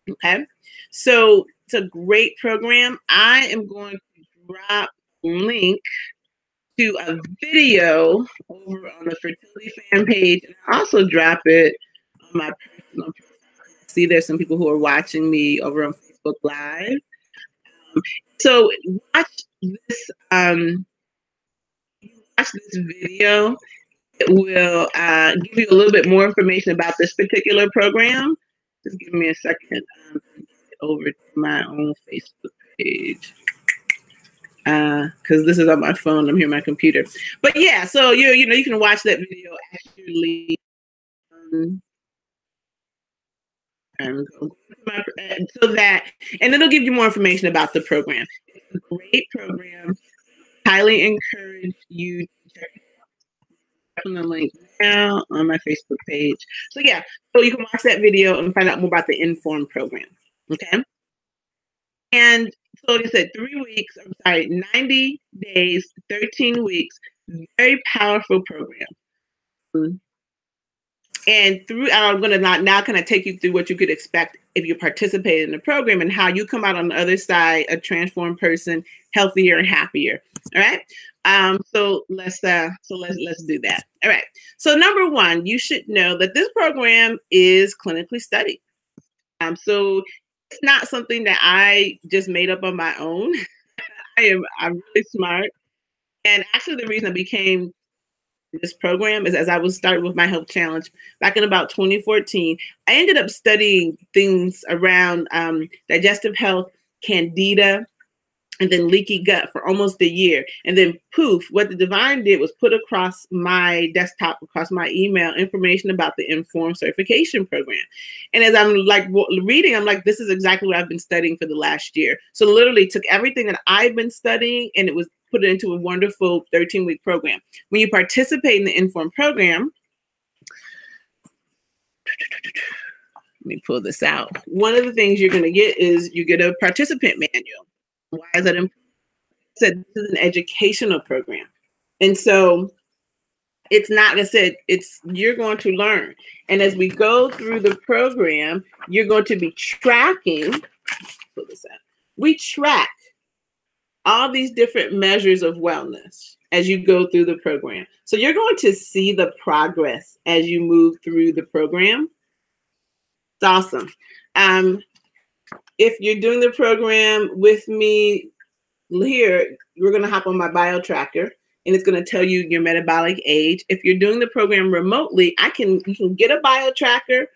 Okay. So it's a great program. I am going to drop a link to a video over on the Fertility fan page, and I'll also drop it on my personal profile. See, there's some people who are watching me over on Facebook Live. So watch this video. It will give you a little bit more information about this particular program. Just give me a second. Over to my own Facebook page, because this is on my phone. I'm here on my computer. But yeah, so you can watch that video actually. So that, and it'll give you more information about the program. It's a great program. Highly encourage you to check it out. On the link now on my Facebook page. So yeah, so you can watch that video and find out more about the Inform program. Okay. And so like I said, 90 days, 13 weeks, very powerful program. And I'm going to now kind of take you through what you could expect if you participate in the program and how you come out on the other side a transformed person, healthier and happier. All right. So let's do that. All right. So number one, you should know that this program is clinically studied. So it's not something that I just made up on my own. I'm really smart. And actually the reason I became this program is, as I was starting with my health challenge back in about 2014, I ended up studying things around digestive health, candida, and then leaky gut for almost a year. And then poof, what the Divine did was put across my desktop, across my email, information about the Inform certification program. And as I'm like reading, I'm like, this is exactly what I've been studying for the last year. So literally took everything that I've been studying and it was put it into a wonderful 13-week program. When you participate in the Inform program, let me pull this out. One of the things you're going to get is you get a participant manual. Why is that important? I said this is an educational program. And so it's not, like I said, you're going to learn. And as we go through the program, you're going to be tracking, pull this out. We track all these different measures of wellness as you go through the program. So you're going to see the progress as you move through the program. It's awesome. If you're doing the program with me here, we're going to hop on my bio tracker and it's going to tell you your metabolic age. If you're doing the program remotely, you can get a bio tracker,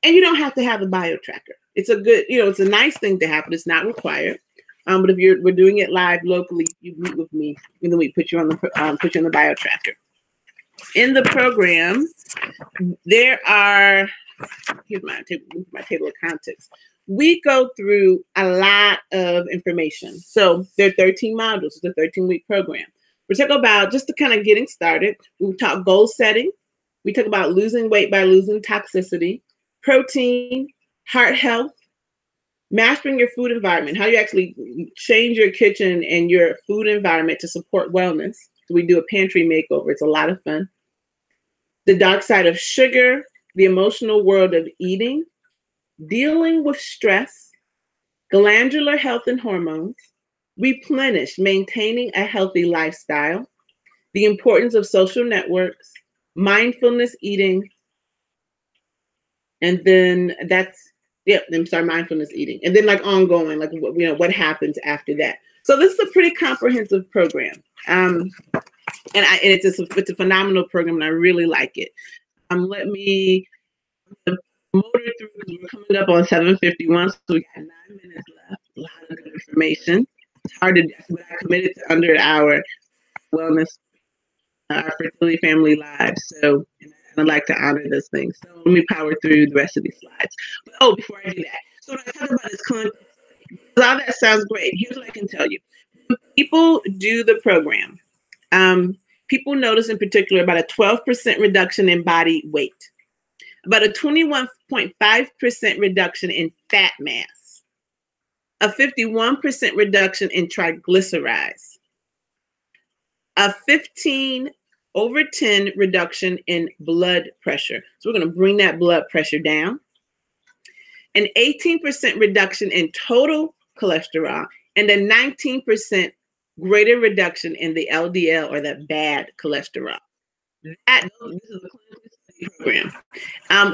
and you don't have to have a bio tracker. It's a good, it's a nice thing to have, but it's not required. But if we're doing it live locally, you meet with me, and then we put you on the bio tracker. In the program, there are, here's my table of contents. We go through a lot of information. So there are 13 modules. It's a 13-week program. We talk about, just to kind of getting started, we talk goal setting. We talk about losing weight by losing toxicity, protein, heart health, mastering your food environment, how you actually change your kitchen and your food environment to support wellness. So we do a pantry makeover. It's a lot of fun. The dark side of sugar, the emotional world of eating, dealing with stress, glandular health and hormones, replenish, maintaining a healthy lifestyle, the importance of social networks, mindfulness eating, and then mindfulness eating, and then like ongoing, like what happens after that. So this is a pretty comprehensive program, and it's a phenomenal program, and I really like it. Let me motor through. We're coming up on 7:51, so we got 9 minutes left. A lot of good information. It's hard to, but I committed to under an hour. Wellness, our fertility family lives. So I'd like to honor those things. So let me power through the rest of these slides. But, before I do that, so when I talk about this clinical study, because all that sounds great, here's what I can tell you. When people do the program, people notice in particular about a 12% reduction in body weight, about a 21.5% reduction in fat mass, a 51% reduction in triglycerides, a 15/10 reduction in blood pressure. So we're going to bring that blood pressure down. An 18% reduction in total cholesterol, and a 19% greater reduction in the LDL, or the bad cholesterol. This is a clinical study program.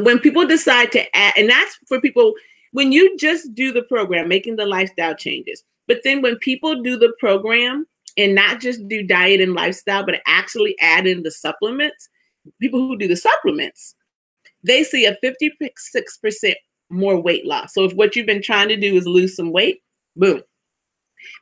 When people decide to add, and that's for people, when you just do the program, making the lifestyle changes, but then when people do the program and not just do diet and lifestyle, but actually add in the supplements, people who do the supplements, they see a 56% more weight loss. So if what you've been trying to do is lose some weight, boom.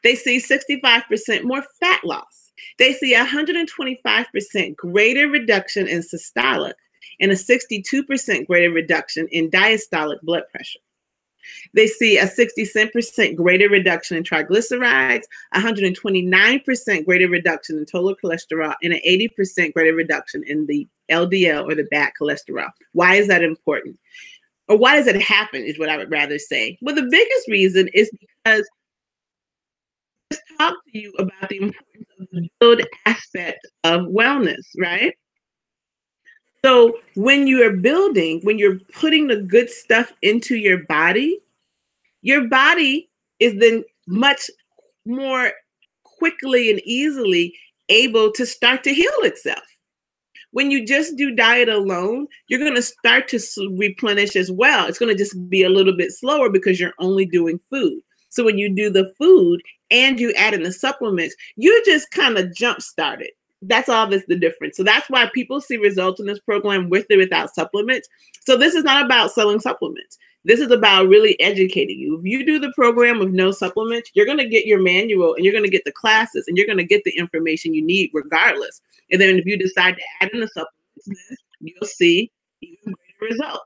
They see 65% more fat loss. They see 125% greater reduction in systolic and a 62% greater reduction in diastolic blood pressure. They see a 67% greater reduction in triglycerides, 129% greater reduction in total cholesterol, and an 80% greater reduction in the LDL, or the bad cholesterol. Why is that important? Or why does it happen is what I would rather say. Well, the biggest reason is because I talk to you about the importance of the build aspect of wellness, right? So when you are building, when you're putting the good stuff into your body is then much more quickly and easily able to start to heal itself. When you just do diet alone, you're going to start to replenish as well. It's going to just be a little bit slower because you're only doing food. So when you do the food and you add in the supplements, you just kind of jump started. That's all that's the difference. So that's why people see results in this program with or without supplements. So this is not about selling supplements. This is about really educating you. If you do the program with no supplements, you're going to get your manual, and you're going to get the classes, and you're going to get the information you need regardless. And then if you decide to add in the supplements, you'll see even greater results.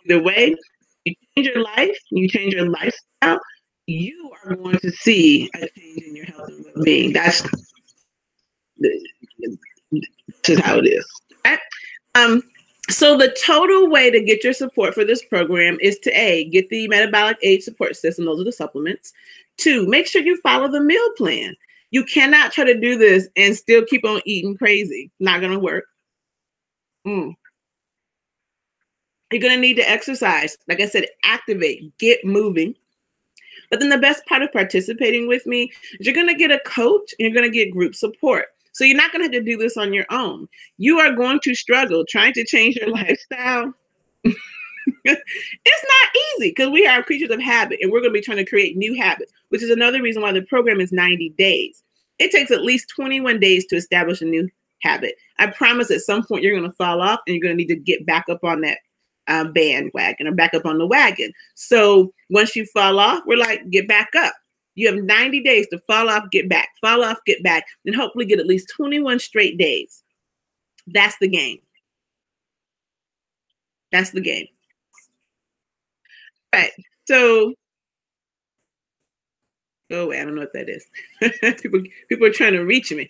Either way, you change your life, you change your lifestyle, you are going to see a change in your health and well-being. That's just how it is. Right? So the total way to get your support for this program is to get the metabolic age support system. Those are the supplements. 2, make sure you follow the meal plan. You cannot try to do this and still keep on eating crazy. Not going to work. You're going to need to exercise. Like I said, activate, get moving. But then the best part of participating with me is you're going to get a coach, and you're going to get group support. So you're not going to have to do this on your own. You are going to struggle trying to change your lifestyle. It's not easy because we are creatures of habit, and we're going to be trying to create new habits, which is another reason why the program is 90 days. it takes at least 21 days to establish a new habit. I promise at some point you're going to fall off and you're going to need to get back up on that bandwagon or back up on the wagon. So once you fall off, we're like, get back up. You have 90 days to fall off, get back, and hopefully get at least 21 straight days. That's the game. That's the game. All right. So, oh, I don't know what that is. people are trying to reach me.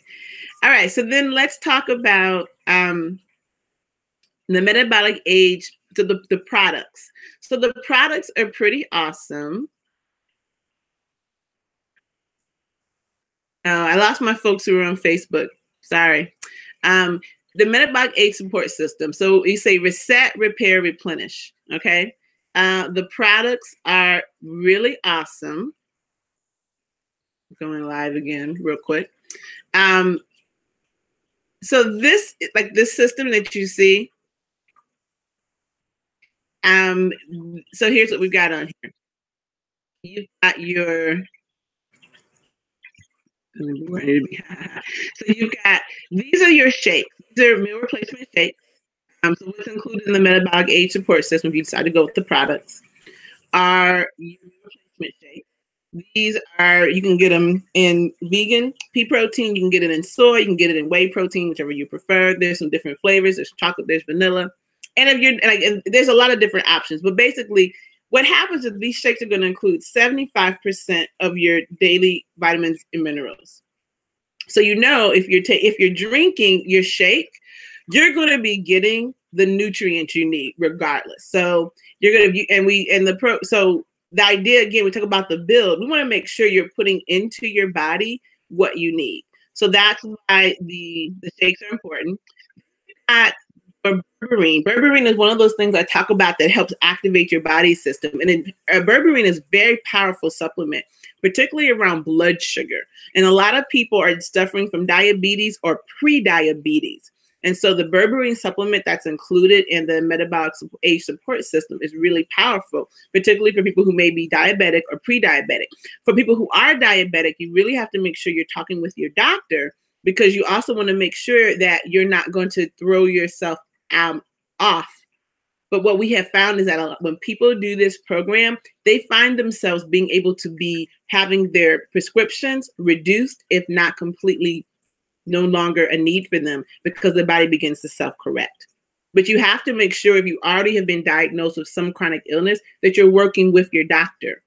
All right. So then let's talk about the metabolic age, so the products. So the products are pretty awesome. I lost my folks who were on Facebook. Sorry. The metabolic age support system. So you say reset, repair, replenish. Okay. The products are really awesome. Going live again real quick. So this, like this system that you see. So here's what we've got on here. You've got your so you've got, these are your shakes. These are meal replacement shakes. So what's included in the metabolic age support system, if you decide to go with the products, are your meal replacement shakes. These are, you can get them in vegan pea protein, you can get it in soy, you can get it in whey protein, whichever you prefer. There's some different flavors. There's chocolate, there's vanilla. And if you're like, and there's a lot of different options, but basically what happens is these shakes are going to include 75% of your daily vitamins and minerals. So you know, if you're drinking your shake, you're going to be getting the nutrients you need regardless. So you're going to so the idea, again, we talk about the build. We want to make sure you're putting into your body what you need. So that's why the shakes are important. Berberine. Berberine is one of those things I talk about that helps activate your body system. And berberine is a very powerful supplement, particularly around blood sugar. And a lot of people are suffering from diabetes or pre-diabetes. And so the berberine supplement that's included in the metabolic age support system is really powerful, particularly for people who may be diabetic or pre-diabetic. For people who are diabetic, you really have to make sure you're talking with your doctor, because you also want to make sure that you're not going to throw yourself off. But what we have found is that when people do this program, they find themselves being able to be having their prescriptions reduced, if not completely no longer a need for them, because the body begins to self-correct. But you have to make sure, if you already have been diagnosed with some chronic illness, that you're working with your doctor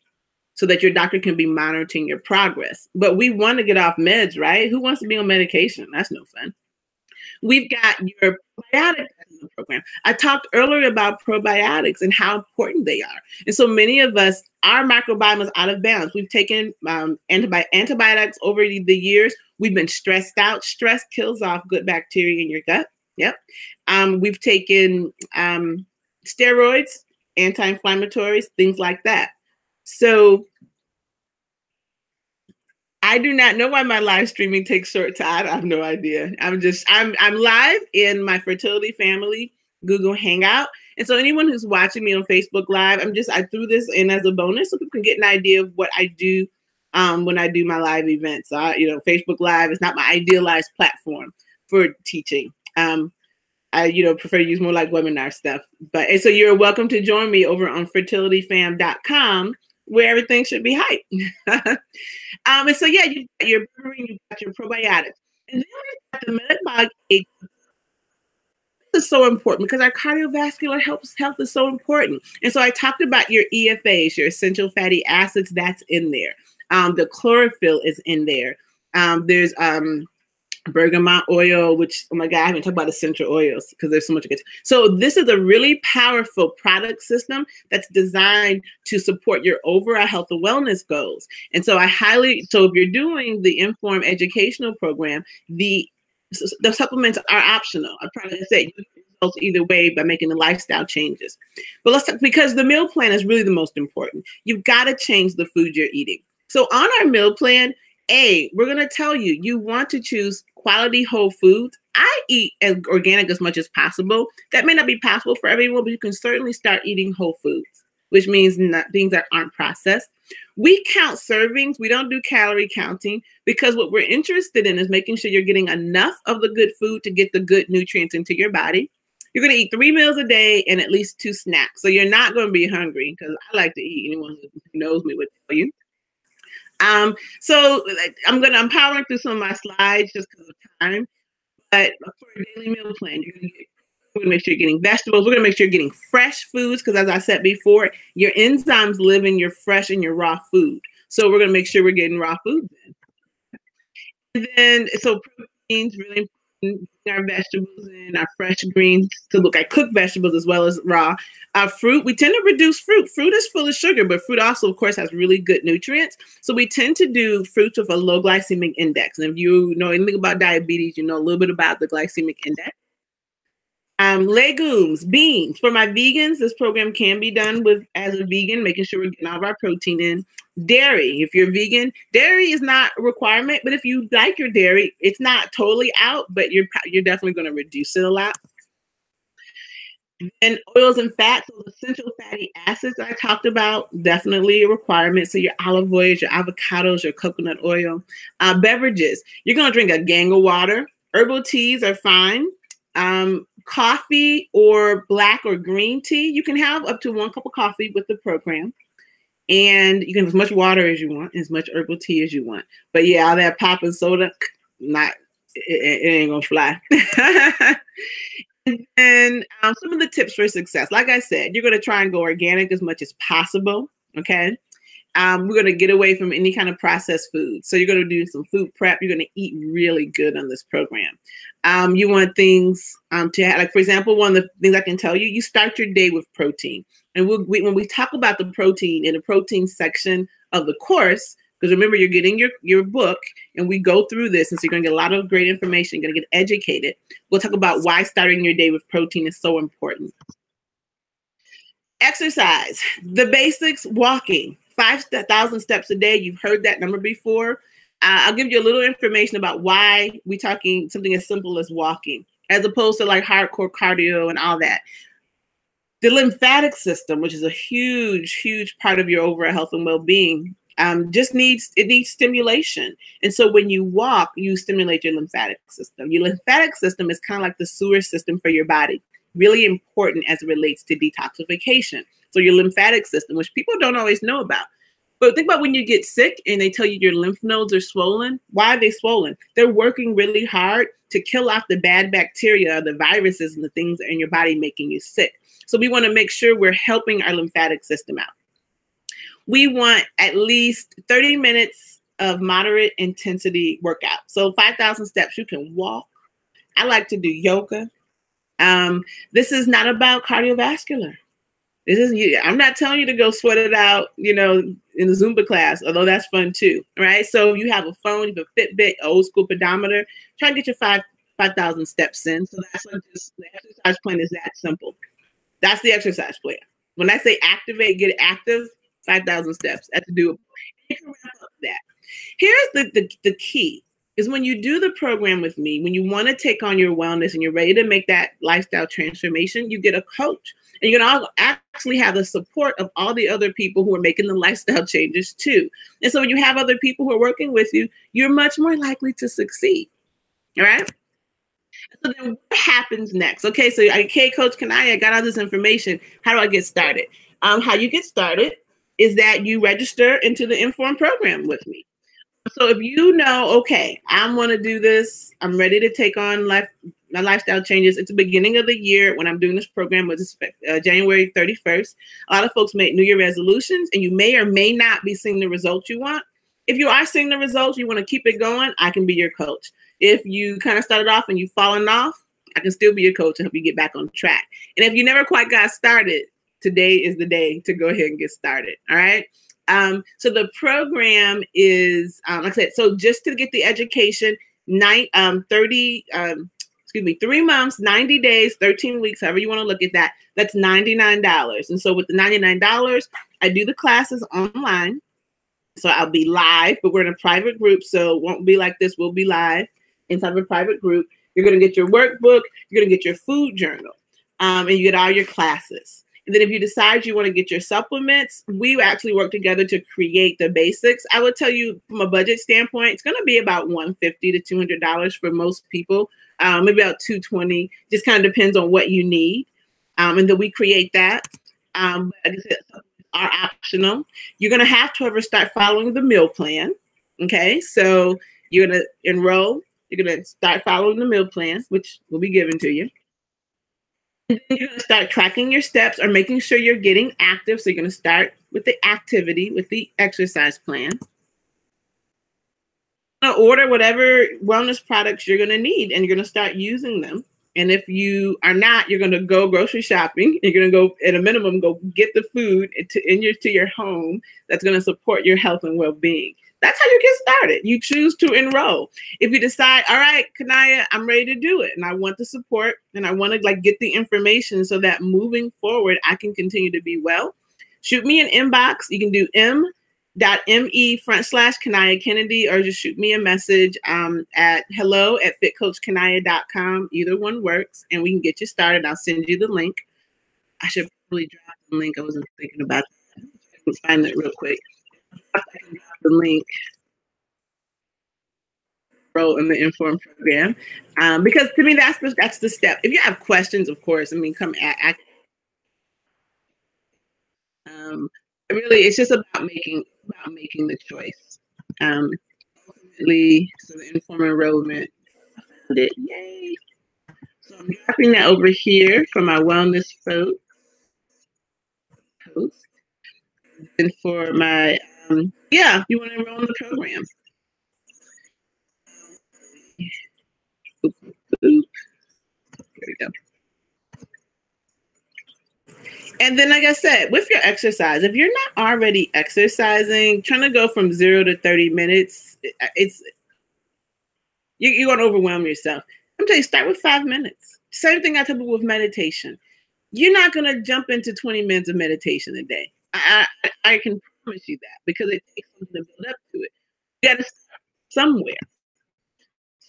so that your doctor can be monitoring your progress. But we want to get off meds, right? Who wants to be on medication? That's no fun. We've got your probiotic program. I talked earlier about probiotics and how important they are. And so many of us, our microbiome is out of balance. We've taken antibiotics over the years. We've been stressed out. Stress kills off good bacteria in your gut. Yep. We've taken steroids, anti-inflammatories, things like that. So I do not know why my live streaming takes short time. I have no idea. I'm live in my Fertility Family Google Hangout. And so anyone who's watching me on Facebook Live, I threw this in as a bonus so people can get an idea of what I do when I do my live events. Facebook Live is not my idealized platform for teaching. I prefer to use more like webinar stuff. And so you're welcome to join me over on fertilityfam.com, where everything should be hyped. And so, yeah, you've got your berberine, you've got your probiotics. And then we've got the metabolic age. This is so important because our cardiovascular health is so important. And so I talked about your EFAs, your essential fatty acids, that's in there. The chlorophyll is in there. There's bergamot oil, which, oh my God, I haven't talked about essential oils because there's so much to get to. So this is a really powerful product system that's designed to support your overall health and wellness goals. And so so if you're doing the Inform educational program, the supplements are optional. I probably say you can result either way by making the lifestyle changes. But let's talk, because the meal plan is really the most important. You've got to change the food you're eating. So on our meal plan, we're going to tell you, you want to choose quality whole foods. I eat as organic as much as possible. That may not be possible for everyone, but you can certainly start eating whole foods. which means not things that aren't processed. We count servings. We don't do calorie counting because what we're interested in is making sure you're getting enough of the good food to get the good nutrients into your body. You're going to eat 3 meals a day and at least 2 snacks. So you're not going to be hungry because I like to eat. Anyone who knows me would tell you. So I'm powering through some of my slides just because of time. But for a daily meal plan, we're going to make sure you're getting vegetables. We're going to make sure you're getting fresh foods because, as I said before, your enzymes live in your fresh and your raw food. So we're going to make sure we're getting raw food in. And then, so proteins, really important. Our vegetables and our fresh greens to look at cooked vegetables as well as raw. Fruit, we tend to reduce fruit. Fruit is full of sugar, but fruit also, of course, has really good nutrients. So we tend to do fruits with a low glycemic index. And if you know anything about diabetes, you know a little bit about the glycemic index. Legumes, beans. For my vegans, this program can be done as a vegan, making sure we're getting all of our protein in. Dairy, if you're vegan, dairy is not a requirement, but if you like your dairy, it's not totally out, but you're definitely going to reduce it a lot. And oils and fats, so the essential fatty acids I talked about, definitely a requirement. So your olive oils, your avocados, your coconut oil. Beverages, you're going to drink a gang of water. Herbal teas are fine. Coffee or black or green tea, you can have up to 1 cup of coffee with the program. And you can have as much water as you want, as much herbal tea as you want. But yeah, all that pop and soda, it ain't gonna fly. And some of the tips for success, like I said, you're gonna try and go organic as much as possible. Okay. We're going to get away from any kind of processed food. So you're going to do some food prep. You're going to eat really good on this program. You want things to have, like, for example, one of the things I can tell you, you start your day with protein. And when we talk about the protein in the protein section of the course, because remember, you're getting your book and we go through this. And so you're going to get a lot of great information. You're going to get educated. We'll talk about why starting your day with protein is so important. Exercise, the basics, walking. 5,000 steps a day. You've heard that number before. I'll give you a little information about why we're talking something as simple as walking, as opposed to like hardcore cardio and all that. The lymphatic system, which is a huge, huge part of your overall health and well-being, needs stimulation. And so when you walk, you stimulate your lymphatic system. Your lymphatic system is kind of like the sewer system for your body. Really important as it relates to detoxification. So your lymphatic system, which people don't always know about. But think about when you get sick and they tell you your lymph nodes are swollen. Why are they swollen? They're working really hard to kill off the bad bacteria, the viruses, and the things in your body making you sick. So we want to make sure we're helping our lymphatic system out. We want at least 30 minutes of moderate intensity workout. So 5,000 steps, you can walk. I like to do yoga. This is not about cardiovascular. I'm not telling you to go sweat it out, in the Zumba class, although that's fun too, right? So you have a phone, you have a Fitbit, old school pedometer, try to get your 5,000 steps in. So that's like just the exercise plan is that simple. That's the exercise plan. When I say activate, get active, 5,000 steps. That's doable. You can wrap up that. Here's the key. Is when you do the program with me, when you want to take on your wellness and you're ready to make that lifestyle transformation, you get a coach. And you're going to actually have the support of all the other people who are making the lifestyle changes too. And so when you have other people who are working with you, you're much more likely to succeed. All right? So then what happens next? Okay, so okay, Coach Kania, I got all this information. How do I get started? How you get started is that you register into the Inform program with me. So if you know, okay, I'm going to do this, I'm ready to take on my lifestyle changes. It's the beginning of the year when I'm doing this program, which is January 31st. A lot of folks make New Year resolutions, and you may or may not be seeing the results you want. If you are seeing the results, you want to keep it going, I can be your coach. If you kind of started off and you've fallen off, I can still be your coach and help you get back on track. And if you never quite got started, today is the day to go ahead and get started. All right. So the program is, like I said, so just to get the education, 3 months, 90 days, 13 weeks, however you want to look at that, that's $99. And so with the $99, I do the classes online. So I'll be live, but we're in a private group. So it won't be like this. We'll be live inside of a private group. You're going to get your workbook. You're going to get your food journal. And you get all your classes. And then if you decide you want to get your supplements, we actually work together to create the basics. I would tell you from a budget standpoint, it's going to be about $150 to $200 for most people, maybe about $220. Just kind of depends on what you need. And then we create that. Like I said, are optional. You're going to have to ever start following the meal plan. Okay, so you're going to enroll. You're going to start following the meal plan, which will be given to you. And then you're going to start tracking your steps or making sure you're getting active. So you're going to start with the activity, with the exercise plan. You're going to order whatever wellness products you're going to need, and you're going to start using them. And if you are not, you're going to go grocery shopping. You're going to go, at a minimum, go get the food to your home that's going to support your health and well-being. That's how you get started. You choose to enroll. If you decide, all right, Kania, I'm ready to do it, and I want the support, and I want to get the information so that moving forward, I can continue to be well, shoot me an inbox. You can do m.me/Kania Kennedy, or just shoot me a message at hello@fitcoachkania.com. Either one works, and we can get you started. I'll send you the link. I should probably drop the link. I wasn't thinking about that. I can find it real quick. I can drop the link. Enroll in the Inform program, because to me that's the step. If you have questions, of course, come at. Really, it's just about making the choice. Ultimately, so the Inform enrollment. Yay! So I'm dropping that over here for my wellness post. And for my, you want to enroll in the program. There we go. And then, like I said, with your exercise, if you're not already exercising, trying to go from 0 to 30 minutes, you're going to overwhelm yourself. I'm telling you, start with 5 minutes. Same thing I tell people with meditation. You're not going to jump into 20 minutes of meditation a day. I can promise you that, because it takes something to build up to it. You got to start somewhere.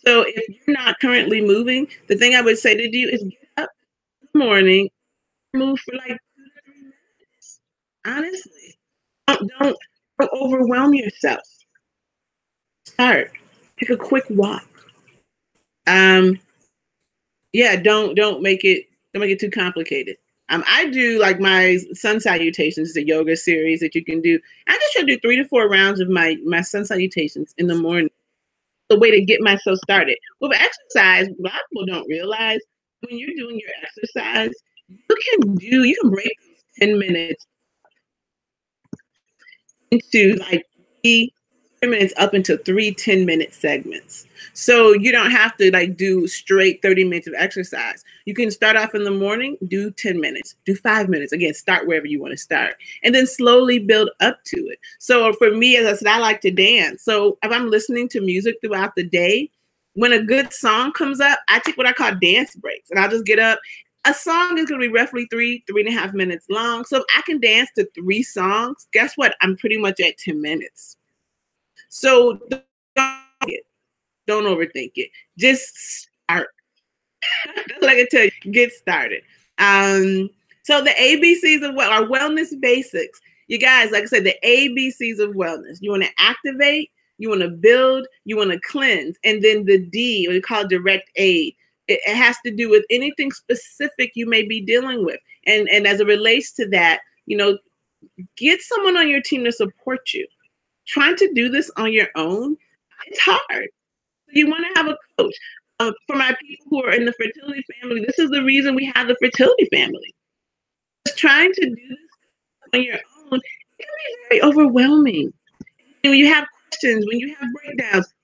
So if you're not currently moving, the thing I would say to you is get up in the morning, move for 2 to 3 minutes. Honestly, don't overwhelm yourself. Start. Take a quick walk. Don't make it too complicated. I do my sun salutations, the yoga series that you can do. I just try to do 3 to 4 rounds of my sun salutations in the morning. The way to get myself started. With exercise, a lot of people don't realize when you're doing your exercise, you can break 10 minutes into 3 minutes up into 3 10-minute segments. So you don't have to do straight 30 minutes of exercise. You can start off in the morning, do 10 minutes, do 5 minutes. Again, start wherever you want to start, and then slowly build up to it. So for me, as I said, I like to dance. So if I'm listening to music throughout the day, when a good song comes up, I take what I call dance breaks, and I'll just get up. A song is going to be roughly 3.5 minutes long. So if I can dance to 3 songs, guess what? I'm pretty much at 10 minutes. So don't overthink it. Just start. That's what I can tell you. Get started. So the ABCs of our wellness basics. You guys, like I said, the ABCs of wellness. You want to activate, you want to build, you want to cleanse. And then the D, what we call direct aid. It has to do with anything specific you may be dealing with. And as it relates to that, get someone on your team to support you. Trying to do this on your own, it's hard. You want to have a coach. For my people who are in the fertility family, this is the reason we have the fertility family. Just trying to do this on your own, it can be very overwhelming. And when you have questions, when you have breakdowns,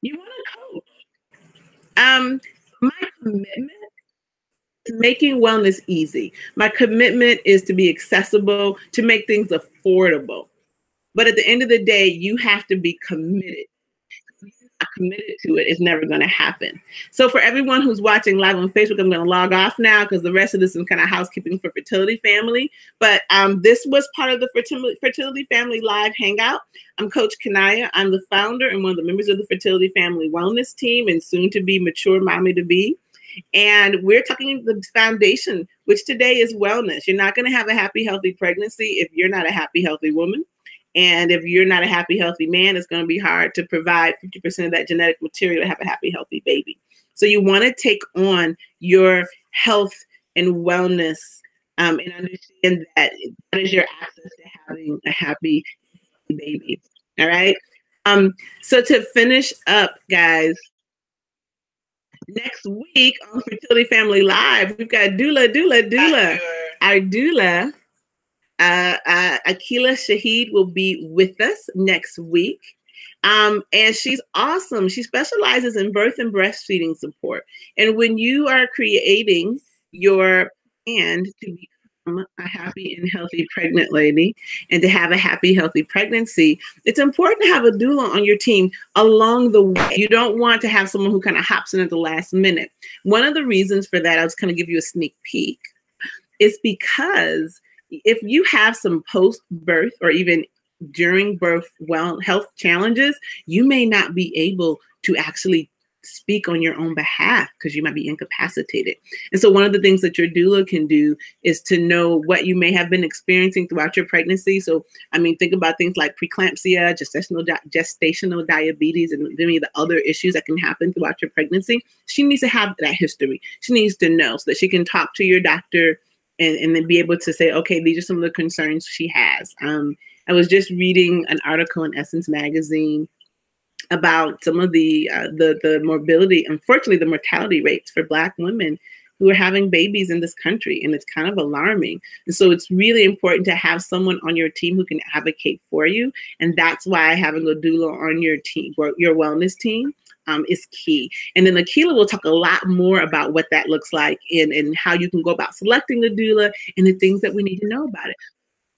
you want a coach. My commitment is making wellness easy. My commitment is to be accessible, to make things affordable. But at the end of the day, you have to be committed. If you're not committed to it, it's never going to happen. So for everyone who's watching live on Facebook, I'm going to log off now because the rest of this is kind of housekeeping for Fertility Family. But this was part of the Fertility Family Live Hangout. I'm Coach Kania. I'm the founder and one of the members of the Fertility Family Wellness Team and soon to be mature mommy to be. And we're talking the foundation, which today is wellness. You're not going to have a happy, healthy pregnancy if you're not a happy, healthy woman. And if you're not a happy, healthy man, it's going to be hard to provide 50% of that genetic material to have a happy, healthy baby. So you want to take on your health and wellness and understand that that is your access to having a happy baby. All right. So to finish up, guys, next week on Fertility Family Live, we've got doula. Our doula, Akila Shahid, will be with us next week. And she's awesome. She specializes in birth and breastfeeding support. And when you are creating your plan to become a happy and healthy pregnant lady and to have a happy, healthy pregnancy, it's important to have a doula on your team along the way. You don't want to have someone who kind of hops in at the last minute. One of the reasons for that, I was kind of give you a sneak peek, is because if you have some post-birth or even during birth health challenges, you may not be able to actually speak on your own behalf because you might be incapacitated. And so one of the things that your doula can do is to know what you may have been experiencing throughout your pregnancy. So, I mean, think about things like preeclampsia, gestational diabetes, and many of the other issues that can happen throughout your pregnancy. She needs to have that history. She needs to know so that she can talk to your doctor and then be able to say, okay, these are some of the concerns she has. I was just reading an article in Essence magazine about some of the morbidity, unfortunately, the mortality rates for Black women who are having babies in this country, and it's kind of alarming. And so it's really important to have someone on your team who can advocate for you, and that's why having a doula on your team, your wellness team, is key. And then Akila will talk a lot more about what that looks like and how you can go about selecting a doula and the things that we need to know about it.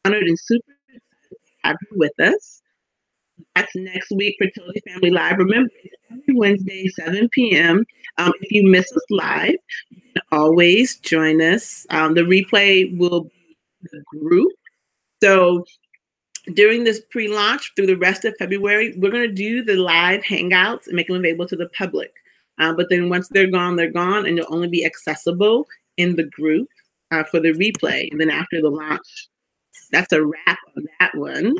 Honored and super have you with us. That's next week, Fertility Family Live. Remember, it's every Wednesday, 7 p.m. If you miss us live, you can always join us. The replay will be the group. So during this pre-launch through the rest of February, we're going to do the live hangouts and make them available to the public. But then once they're gone, and they'll only be accessible in the group for the replay. And then after the launch, that's a wrap on that one.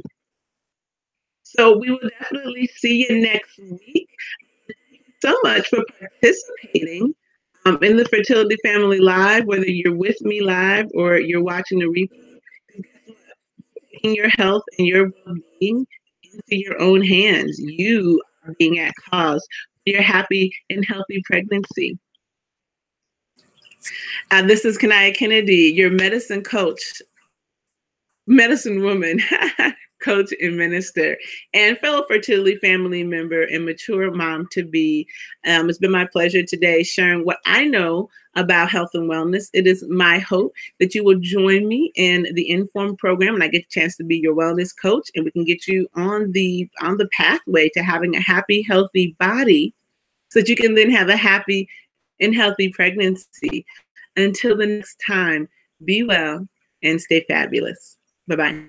So we will definitely see you next week. Thank you so much for participating in the Fertility Family Live, whether you're with me live or you're watching the replay. Taking your health and your well-being into your own hands. You are being at cause for your happy and healthy pregnancy. This is Kania Kennedy, your medicine coach, medicine woman, coach and minister, and fellow fertility family member and mature mom to be. It's been my pleasure today sharing what I know about health and wellness. It is my hope that you will join me in the Inform program and I get a chance to be your wellness coach, and we can get you on the pathway to having a happy, healthy body so that you can then have a happy and healthy pregnancy. Until the next time, be well and stay fabulous. Bye-bye.